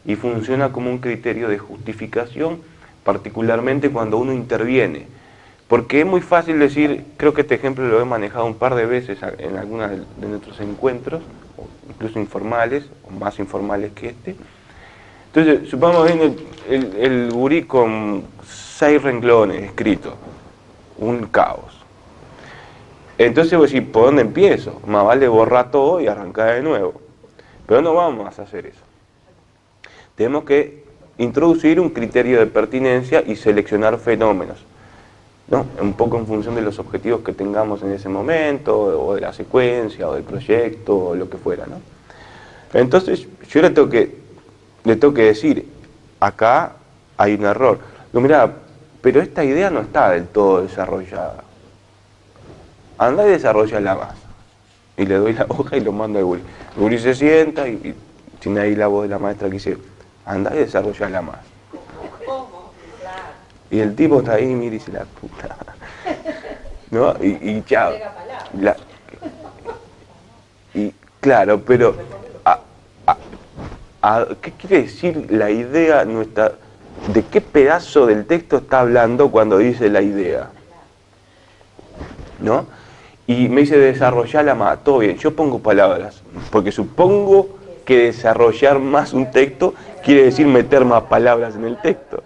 y funciona como un criterio de justificación, particularmente cuando uno interviene. Porque es muy fácil decir, creo que este ejemplo lo he manejado un par de veces en algunos de nuestros encuentros, incluso informales, o más informales que este. Entonces, supongamos bien el gurí con 6 renglones escritos, un caos. Entonces voy a decir, ¿por dónde empiezo? Más vale borrar todo y arrancar de nuevo. Pero no vamos a hacer eso. Tenemos que introducir un criterio de pertinencia y seleccionar fenómenos, ¿no? Un poco en función de los objetivos que tengamos en ese momento, o de la secuencia, o del proyecto, o lo que fuera, ¿no? Entonces, yo le tengo que decir, acá hay un error. Digo, mirá, pero esta idea no está del todo desarrollada. Anda y desarrollala más. Y le doy la hoja y lo mando al gurí. El gurí se sienta y tiene ahí la voz de la maestra que dice, anda y desarrollala más. Y el tipo está ahí y mira y dice, la puta. ¿No? Y chao. Y claro, pero ¿qué quiere decir la idea? ¿De qué pedazo del texto está hablando cuando dice la idea? ¿No? Y me dice desarrollarla más. Todo bien, yo pongo palabras, porque supongo que desarrollar más un texto quiere decir meter más palabras en el texto,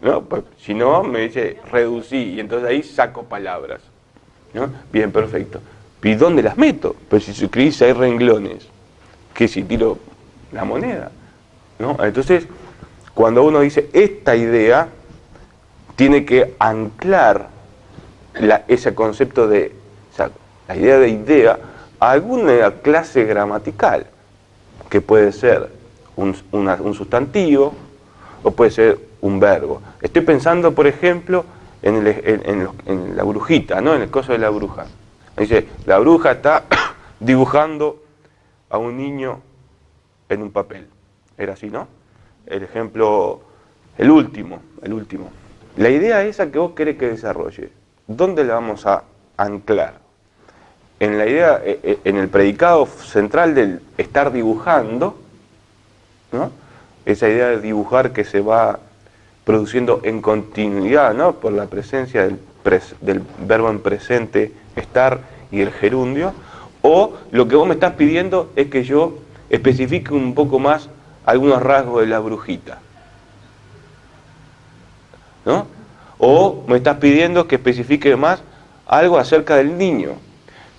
¿no? Pues, si no, me dice reducí, y entonces ahí saco palabras, ¿no? Bien, perfecto. ¿Y dónde las meto? Pues si escribís 6 renglones, ¿qué si tiro la moneda? ¿No? Entonces, cuando uno dice esta idea, tiene que anclar ese concepto de, o sea, la idea de idea, a alguna clase gramatical, que puede ser un sustantivo o puede ser un verbo. Estoy pensando, por ejemplo, en la brujita, ¿no? En el coso de la bruja. Dice, la bruja está dibujando a un niño en un papel. Era así, ¿no? El ejemplo, el último. La idea esa que vos querés que desarrolle, ¿dónde la vamos a anclar? En la idea, en el predicado central del estar dibujando, ¿no? Esa idea de dibujar que se va produciendo en continuidad, ¿no? Por la presencia del verbo en presente, estar, y el gerundio. O lo que vos me estás pidiendo es que yo especifique un poco más algunos rasgos de la brujita, ¿no? O me estás pidiendo que especifique más algo acerca del niño.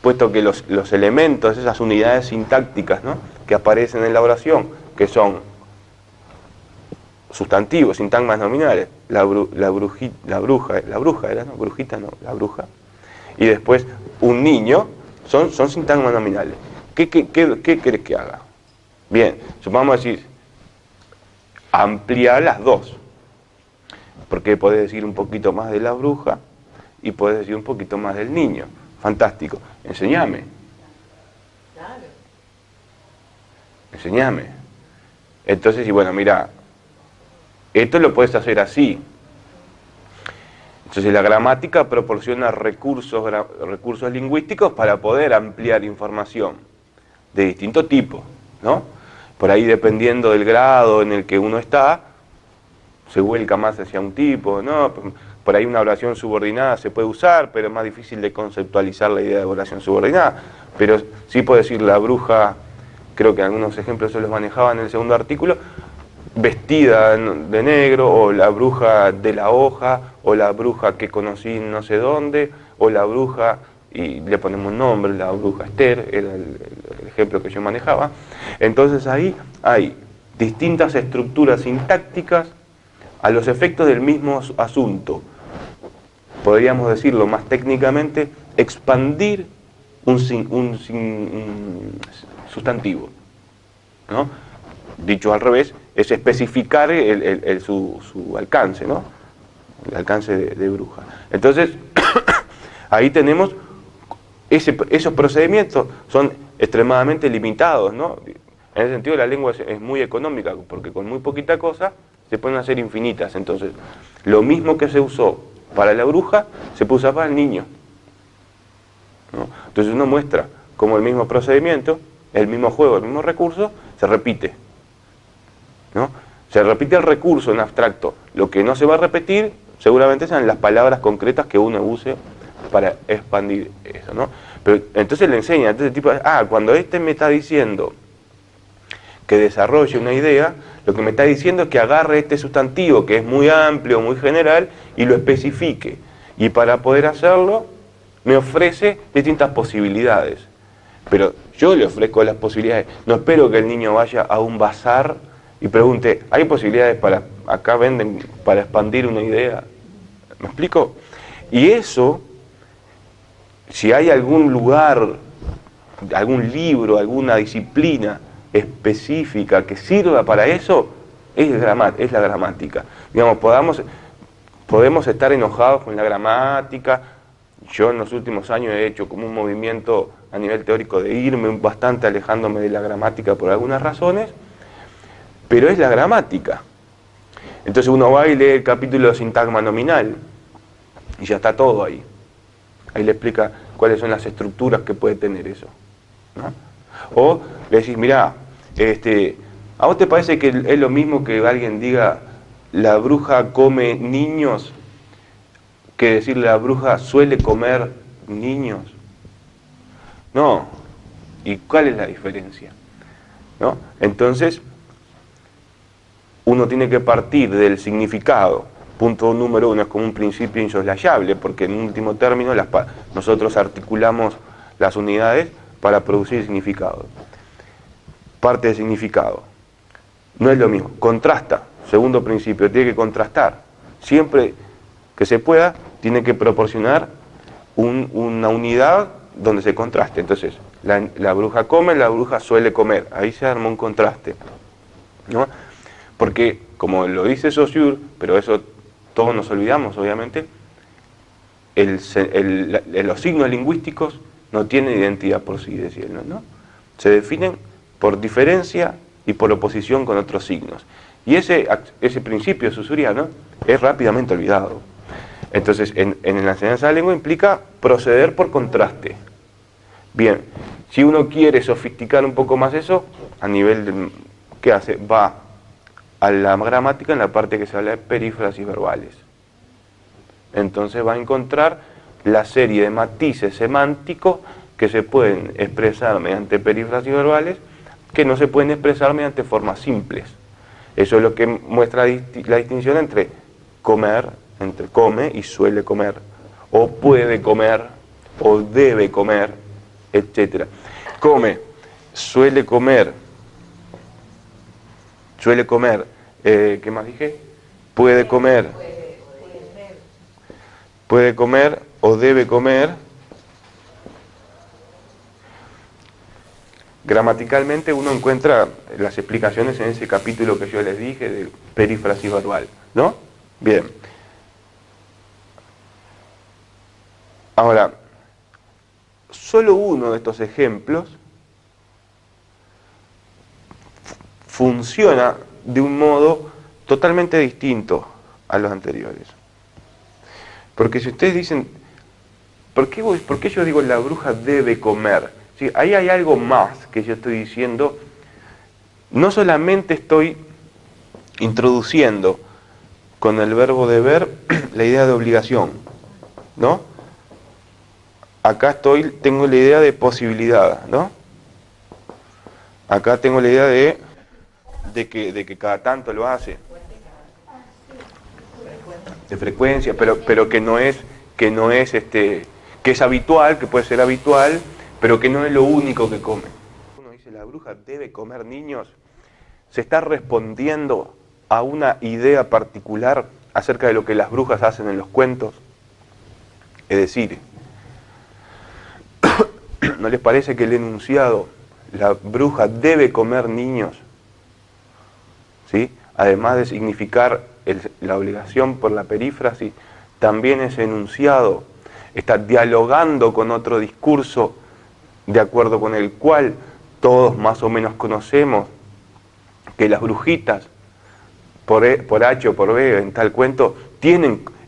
puesto que los elementos, esas unidades sintácticas, ¿no?, que aparecen en la oración, que son sustantivos, sintagmas nominales, la bruja era, ¿no? Brujita, no, la bruja, y después un niño, son sintagmas nominales. ¿Qué querés que haga? Bien, vamos a decir, ampliar las dos, porque podés decir un poquito más de la bruja y podés decir un poquito más del niño. Fantástico, enseñame. Claro. Enseñame. Entonces, y bueno, mira, esto lo puedes hacer así. Entonces la gramática proporciona recursos lingüísticos para poder ampliar información de distinto tipo, ¿no? Por ahí, dependiendo del grado en el que uno está, se vuelca más hacia un tipo, ¿no? Por ahí una oración subordinada se puede usar, pero es más difícil de conceptualizar la idea de oración subordinada. Pero sí puedo decir la bruja, creo que algunos ejemplos se los manejaban en el segundo artículo, vestida de negro, o la bruja de la hoja, o la bruja que conocí no sé dónde, o la bruja, y le ponemos un nombre, la bruja Esther, era el ejemplo que yo manejaba. Entonces ahí hay distintas estructuras sintácticas a los efectos del mismo asunto. Podríamos decirlo más técnicamente, expandir un sustantivo, ¿no? Dicho al revés, es especificar su alcance, ¿no? El alcance de bruja. Entonces, ahí tenemos esos procedimientos, son extremadamente limitados, ¿no? En ese sentido la lengua es muy económica, porque con muy poquita cosa se pueden hacer infinitas. Entonces, lo mismo que se usó para la bruja, se puede usar para el niño, ¿no? Entonces uno muestra cómo el mismo procedimiento, el mismo juego, el mismo recurso, se repite, ¿no? Se repite el recurso en abstracto. Lo que no se va a repetir seguramente sean las palabras concretas que uno use para expandir eso, ¿no? Pero entonces le enseña, entonces tipo, cuando me está diciendo que desarrolle una idea, lo que me está diciendo es que agarre este sustantivo que es muy amplio, muy general, y lo especifique. Y para poder hacerlo, me ofrece distintas posibilidades. Pero yo le ofrezco las posibilidades. No espero que el niño vaya a un bazar y pregunte, ¿hay posibilidades para, acá venden, para expandir una idea? ¿Me explico? Y eso, si hay algún lugar, algún libro, alguna disciplina específica que sirva para eso, es la gramática. Digamos, podemos estar enojados con la gramática. Yo en los últimos años he hecho como un movimiento a nivel teórico de irme bastante alejándome de la gramática por algunas razones, pero es la gramática. Entonces uno va y lee el capítulo de sintagma nominal y ya está todo ahí. Ahí le explica cuáles son las estructuras que puede tener eso, ¿no? O le decís, mirá, ¿a vos te parece que es lo mismo que alguien diga la bruja come niños que decir la bruja suele comer niños? No. ¿Y cuál es la diferencia? ¿No? Entonces, uno tiene que partir del significado. Punto número uno, es como un principio insoslayable, porque en último término nosotros articulamos las unidades para producir significado. Parte del significado. No es lo mismo. Contrasta. Segundo principio, tiene que contrastar. Siempre que se pueda, tiene que proporcionar una unidad donde se contraste. Entonces, la bruja come, la bruja suele comer. Ahí se arma un contraste, ¿no? Porque, como lo dice Saussure, pero eso todos nos olvidamos, obviamente, los signos lingüísticos no tienen identidad por sí, decía él, ¿no? Se definen por diferencia y por oposición con otros signos. Y ese principio saussuriano es rápidamente olvidado. Entonces, en la enseñanza de la lengua implica proceder por contraste. Bien, si uno quiere sofisticar un poco más eso, a nivel de, ¿qué hace? Va a la gramática en la parte que se habla de perífrasis verbales. Entonces va a encontrar la serie de matices semánticos que se pueden expresar mediante perífrasis verbales, que no se pueden expresar mediante formas simples. Eso es lo que muestra la distinción entre comer, entre come y suele comer, o puede comer, o debe comer, etc. Come, suele comer, ¿qué más dije? Puede comer o debe comer. Gramaticalmente uno encuentra las explicaciones en ese capítulo que yo les dije de perífrasis verbal, ¿no? Bien. Ahora, solo uno de estos ejemplos funciona de un modo totalmente distinto a los anteriores. Porque si ustedes dicen, ¿por qué yo digo la bruja debe comer? ¿Sí? Ahí hay algo más que yo estoy diciendo. No solamente estoy introduciendo con el verbo deber la idea de obligación, ¿no? Acá tengo la idea de posibilidad, ¿no? Acá tengo la idea de que cada tanto lo hace. De frecuencia, pero que es habitual, que puede ser habitual, pero que no es lo único que come. Uno dice, la bruja debe comer niños. Se está respondiendo a una idea particular acerca de lo que las brujas hacen en los cuentos. Es decir, ¿no les parece que el enunciado, la bruja debe comer niños, ¿sí?, además de significar la obligación por la perífrasis, también ese enunciado está dialogando con otro discurso de acuerdo con el cual todos más o menos conocemos que las brujitas, por H o por B en tal cuento,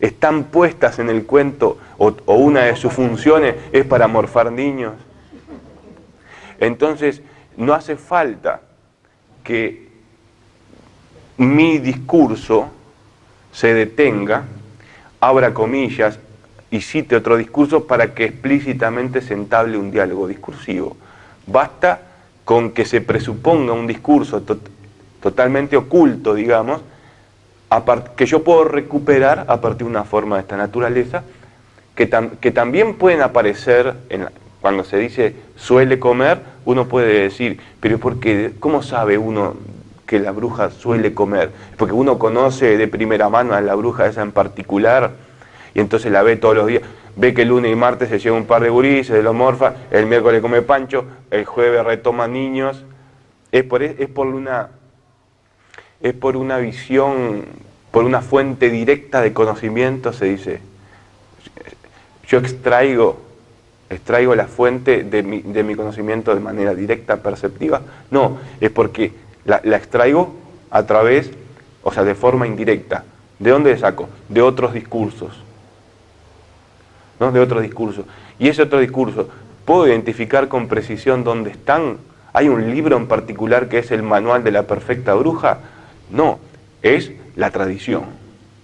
están puestas en el cuento, o una de sus funciones es para morfar niños. Entonces, no hace falta que mi discurso se detenga, abra comillas, y cite otro discurso para que explícitamente se entable un diálogo discursivo. Basta con que se presuponga un discurso totalmente oculto, digamos, que yo puedo recuperar a partir de una forma de esta naturaleza, que también pueden aparecer, cuando se dice suele comer, uno puede decir, pero ¿cómo sabe uno que la bruja suele comer? Porque uno conoce de primera mano a la bruja esa en particular, y entonces la ve todos los días, ve que el lunes y martes se lleva un par de gurises, de los morfa, el miércoles come pancho, el jueves retoma niños. Es por una visión, por una fuente directa de conocimiento, se dice. Yo extraigo la fuente de mi conocimiento de manera directa, perceptiva. No, es porque la extraigo a través, o sea, de forma indirecta. ¿De dónde saco? De otros discursos. ¿No? De otros discursos. Y ese otro discurso, ¿puedo identificar con precisión dónde están? ¿Hay un libro en particular que es el Manual de la Perfecta Bruja? No, es la tradición.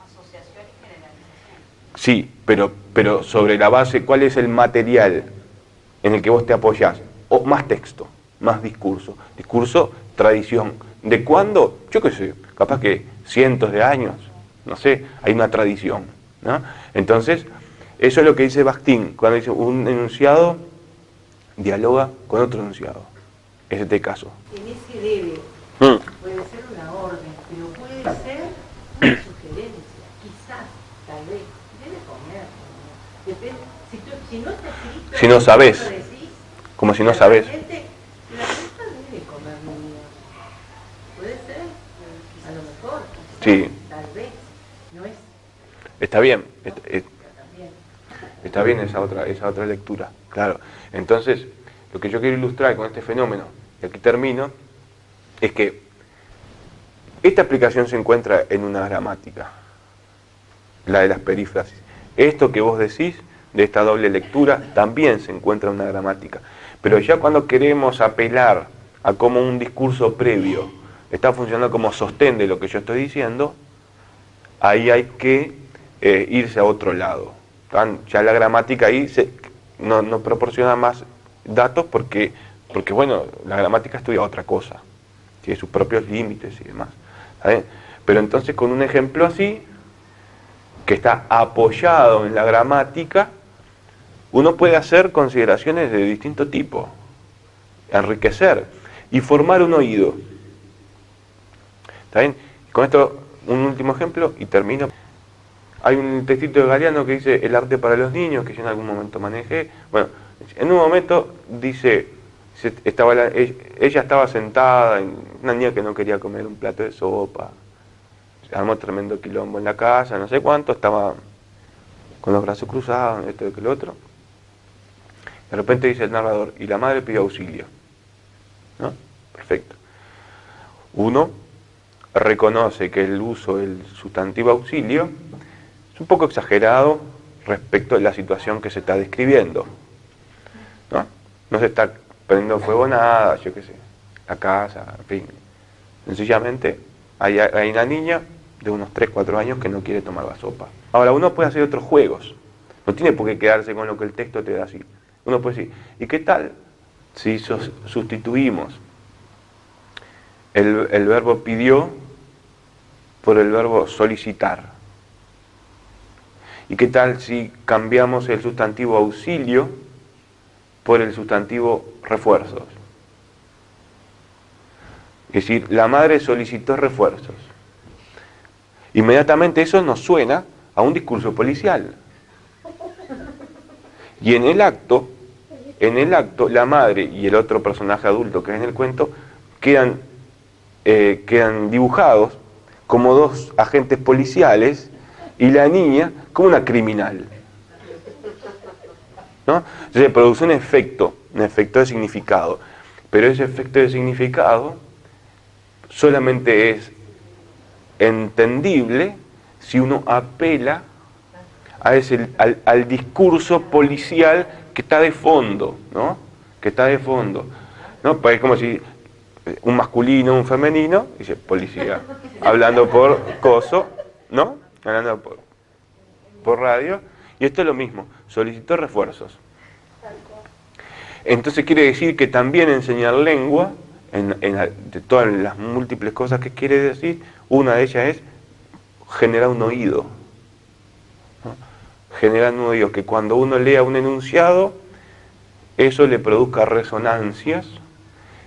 Asociación y generalización. Sí, pero sobre la base, ¿cuál es el material en el que vos te apoyás? O más texto, más discurso. Discurso, tradición. ¿De cuándo? Yo qué sé, capaz que cientos de años, no sé, hay una tradición, ¿no? Entonces, eso es lo que dice Bakhtin, cuando dice un enunciado dialoga con otro enunciado. Es este caso. En ese debe puede ser una orden, pero puede ser una sugerencia, quizás, tal vez, debe comer. Depende, si no está escrito, si no sabés, lo decís, como si no sabés. La bruja debe comer niños. Puede ser, a lo mejor, quizás, Sí. tal vez, no es. Está bien. También. Está bien esa otra lectura, claro. Entonces, lo que yo quiero ilustrar con este fenómeno, y aquí termino, es que esta aplicación se encuentra en una gramática, la de las perífrasis. Esto que vos decís, de esta doble lectura, también se encuentra en una gramática. Pero ya cuando queremos apelar a cómo un discurso previo está funcionando como sostén de lo que yo estoy diciendo, ahí hay que irse a otro lado. Ya la gramática ahí no proporciona más datos porque bueno, la gramática estudia otra cosa, tiene sus propios límites y demás, ¿saben? Pero entonces con un ejemplo así, que está apoyado en la gramática, uno puede hacer consideraciones de distinto tipo, enriquecer y formar un oído. ¿Está bien? Con esto, un último ejemplo y termino. Hay un textito de Galeano que dice el arte para los niños, que yo en algún momento manejé. Bueno, en un momento dice, ella estaba sentada, una niña que no quería comer un plato de sopa, se armó tremendo quilombo en la casa, no sé cuánto, estaba con los brazos cruzados, esto y lo otro. De repente dice el narrador, y la madre pidió auxilio. ¿No? Perfecto. Uno reconoce que el uso del sustantivo auxilio es un poco exagerado respecto a la situación que se está describiendo. ¿No? No se está prendiendo fuego nada, yo qué sé, la casa, en fin. Sencillamente hay una niña de unos 3, 4 años que no quiere tomar la sopa. Ahora, uno puede hacer otros juegos. No tiene por qué quedarse con lo que el texto te da así. Uno puede decir, ¿y qué tal si sustituimos el verbo pidió por el verbo solicitar? ¿Y qué tal si cambiamos el sustantivo auxilio por el sustantivo refuerzos? Es decir, la madre solicitó refuerzos. Inmediatamente eso nos suena a un discurso policial. Y en el acto, la madre y el otro personaje adulto que es en el cuento quedan dibujados como dos agentes policiales y la niña como una criminal. ¿No? Entonces produce un efecto de significado. Pero ese efecto de significado solamente es entendible si uno apela a al discurso policial que está de fondo, ¿no? Que está de fondo, ¿no? Pues es como si un masculino, un femenino, dice policía, hablando por coso, ¿no? Hablando por radio, y esto es lo mismo, solicitó refuerzos. Entonces quiere decir que también enseñar lengua, de todas las múltiples cosas que quiere decir, una de ellas es generar un oído. Generar un oído que cuando uno lea un enunciado, eso le produzca resonancias,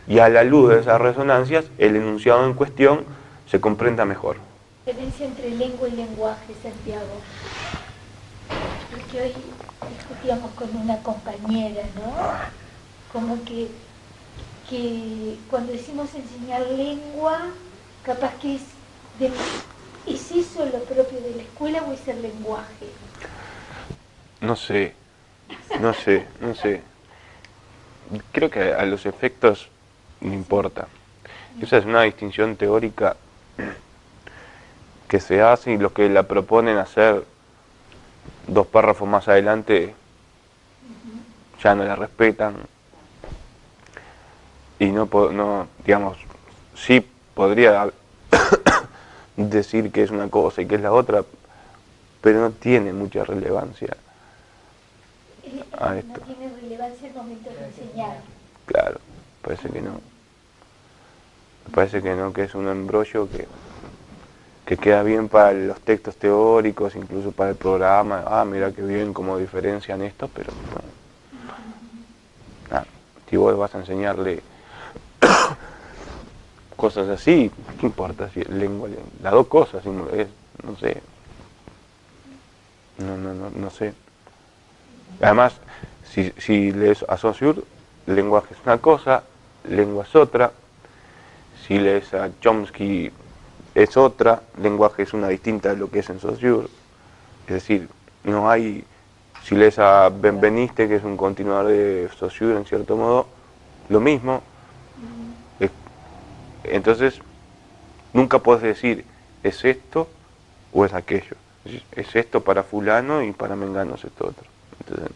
y a la luz de esas resonancias, el enunciado en cuestión se comprenda mejor. La diferencia entre lengua y lenguaje, Santiago. Porque hoy discutíamos con una compañera, ¿no? Como que cuando decimos enseñar lengua, capaz que ¿es eso lo propio de la escuela o es el lenguaje? No sé. Creo que a los efectos no importa. Esa es una distinción teórica que se hace, y los que la proponen hacer 2 párrafos más adelante ya no la respetan. Y no, digamos, sí podría decir que es una cosa y que es la otra, pero no tiene mucha relevancia a esto. No tiene relevancia el momento de enseñar. Claro, parece que no. Parece que no, que es un embrollo que queda bien para los textos teóricos, incluso para el programa. Ah, mira qué bien cómo diferencian esto, pero no. Si vos vas a enseñarle cosas así, ¿qué importa si lengua? Las dos cosas, no sé. No sé. Además, si lees a Saussure, lenguaje es una cosa, lengua es otra. Si lees a Chomsky, es otra, lenguaje es una distinta de lo que es en Saussure. Es decir, no hay... Si lees a Benveniste, que es un continuador de Saussure en cierto modo, lo mismo. Entonces, nunca puedes decir, ¿es esto o es aquello? Es esto para fulano y para mengano es esto otro. Entonces,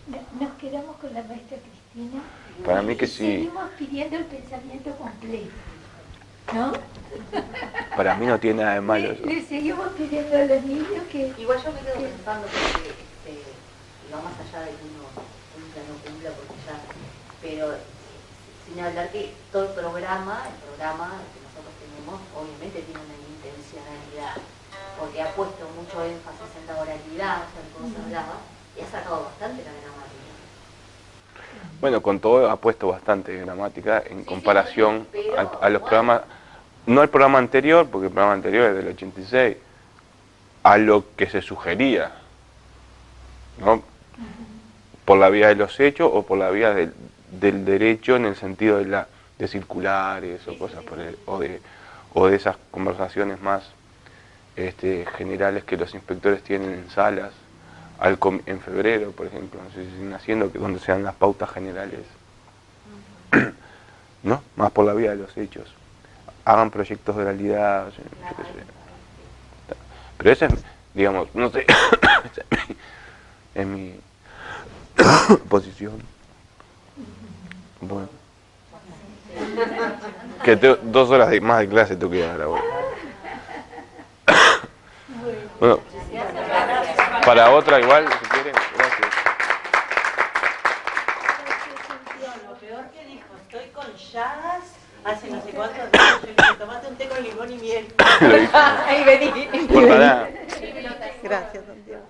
no. Nos quedamos con la maestra Cristina. Para mí que sí. Seguimos pidiendo el pensamiento completo, ¿no? Para mí no tiene nada de malo eso. Le seguimos pidiendo a los niños que... Igual yo me quedo pensando que va más allá de que uno cumpla o no cumpla, porque ya, pero sin hablar que todo el programa que nosotros tenemos, obviamente tiene una intencionalidad, porque ha puesto mucho énfasis en la oralidad, o sea, en cómo se hablaba, y ha sacado bastante la gramática. Bueno, con todo ha puesto bastante gramática en comparación a los programas, no al programa anterior, porque el programa anterior es del 86, a lo que se sugería, ¿no? Por la vía de los hechos o por la vía del derecho en el sentido de circulares o cosas por o de esas conversaciones más generales que los inspectores tienen en salas en febrero, por ejemplo, no sé si siguen haciendo, donde se dan las pautas generales, ¿no? Más por la vía de los hechos. Hagan proyectos de realidad, yo qué sé. Pero ese es, digamos, no sé, es mi posición. Bueno. Que 2 horas más de clase tengo que dar ahora. Bueno, para otra igual, si quieren, gracias. Lo peor que dijo, estoy con llagas hace no sé cuántos días. Yo le dije, tomate un té con limón y miel. Ahí vení. Cortará. Gracias, Santiago.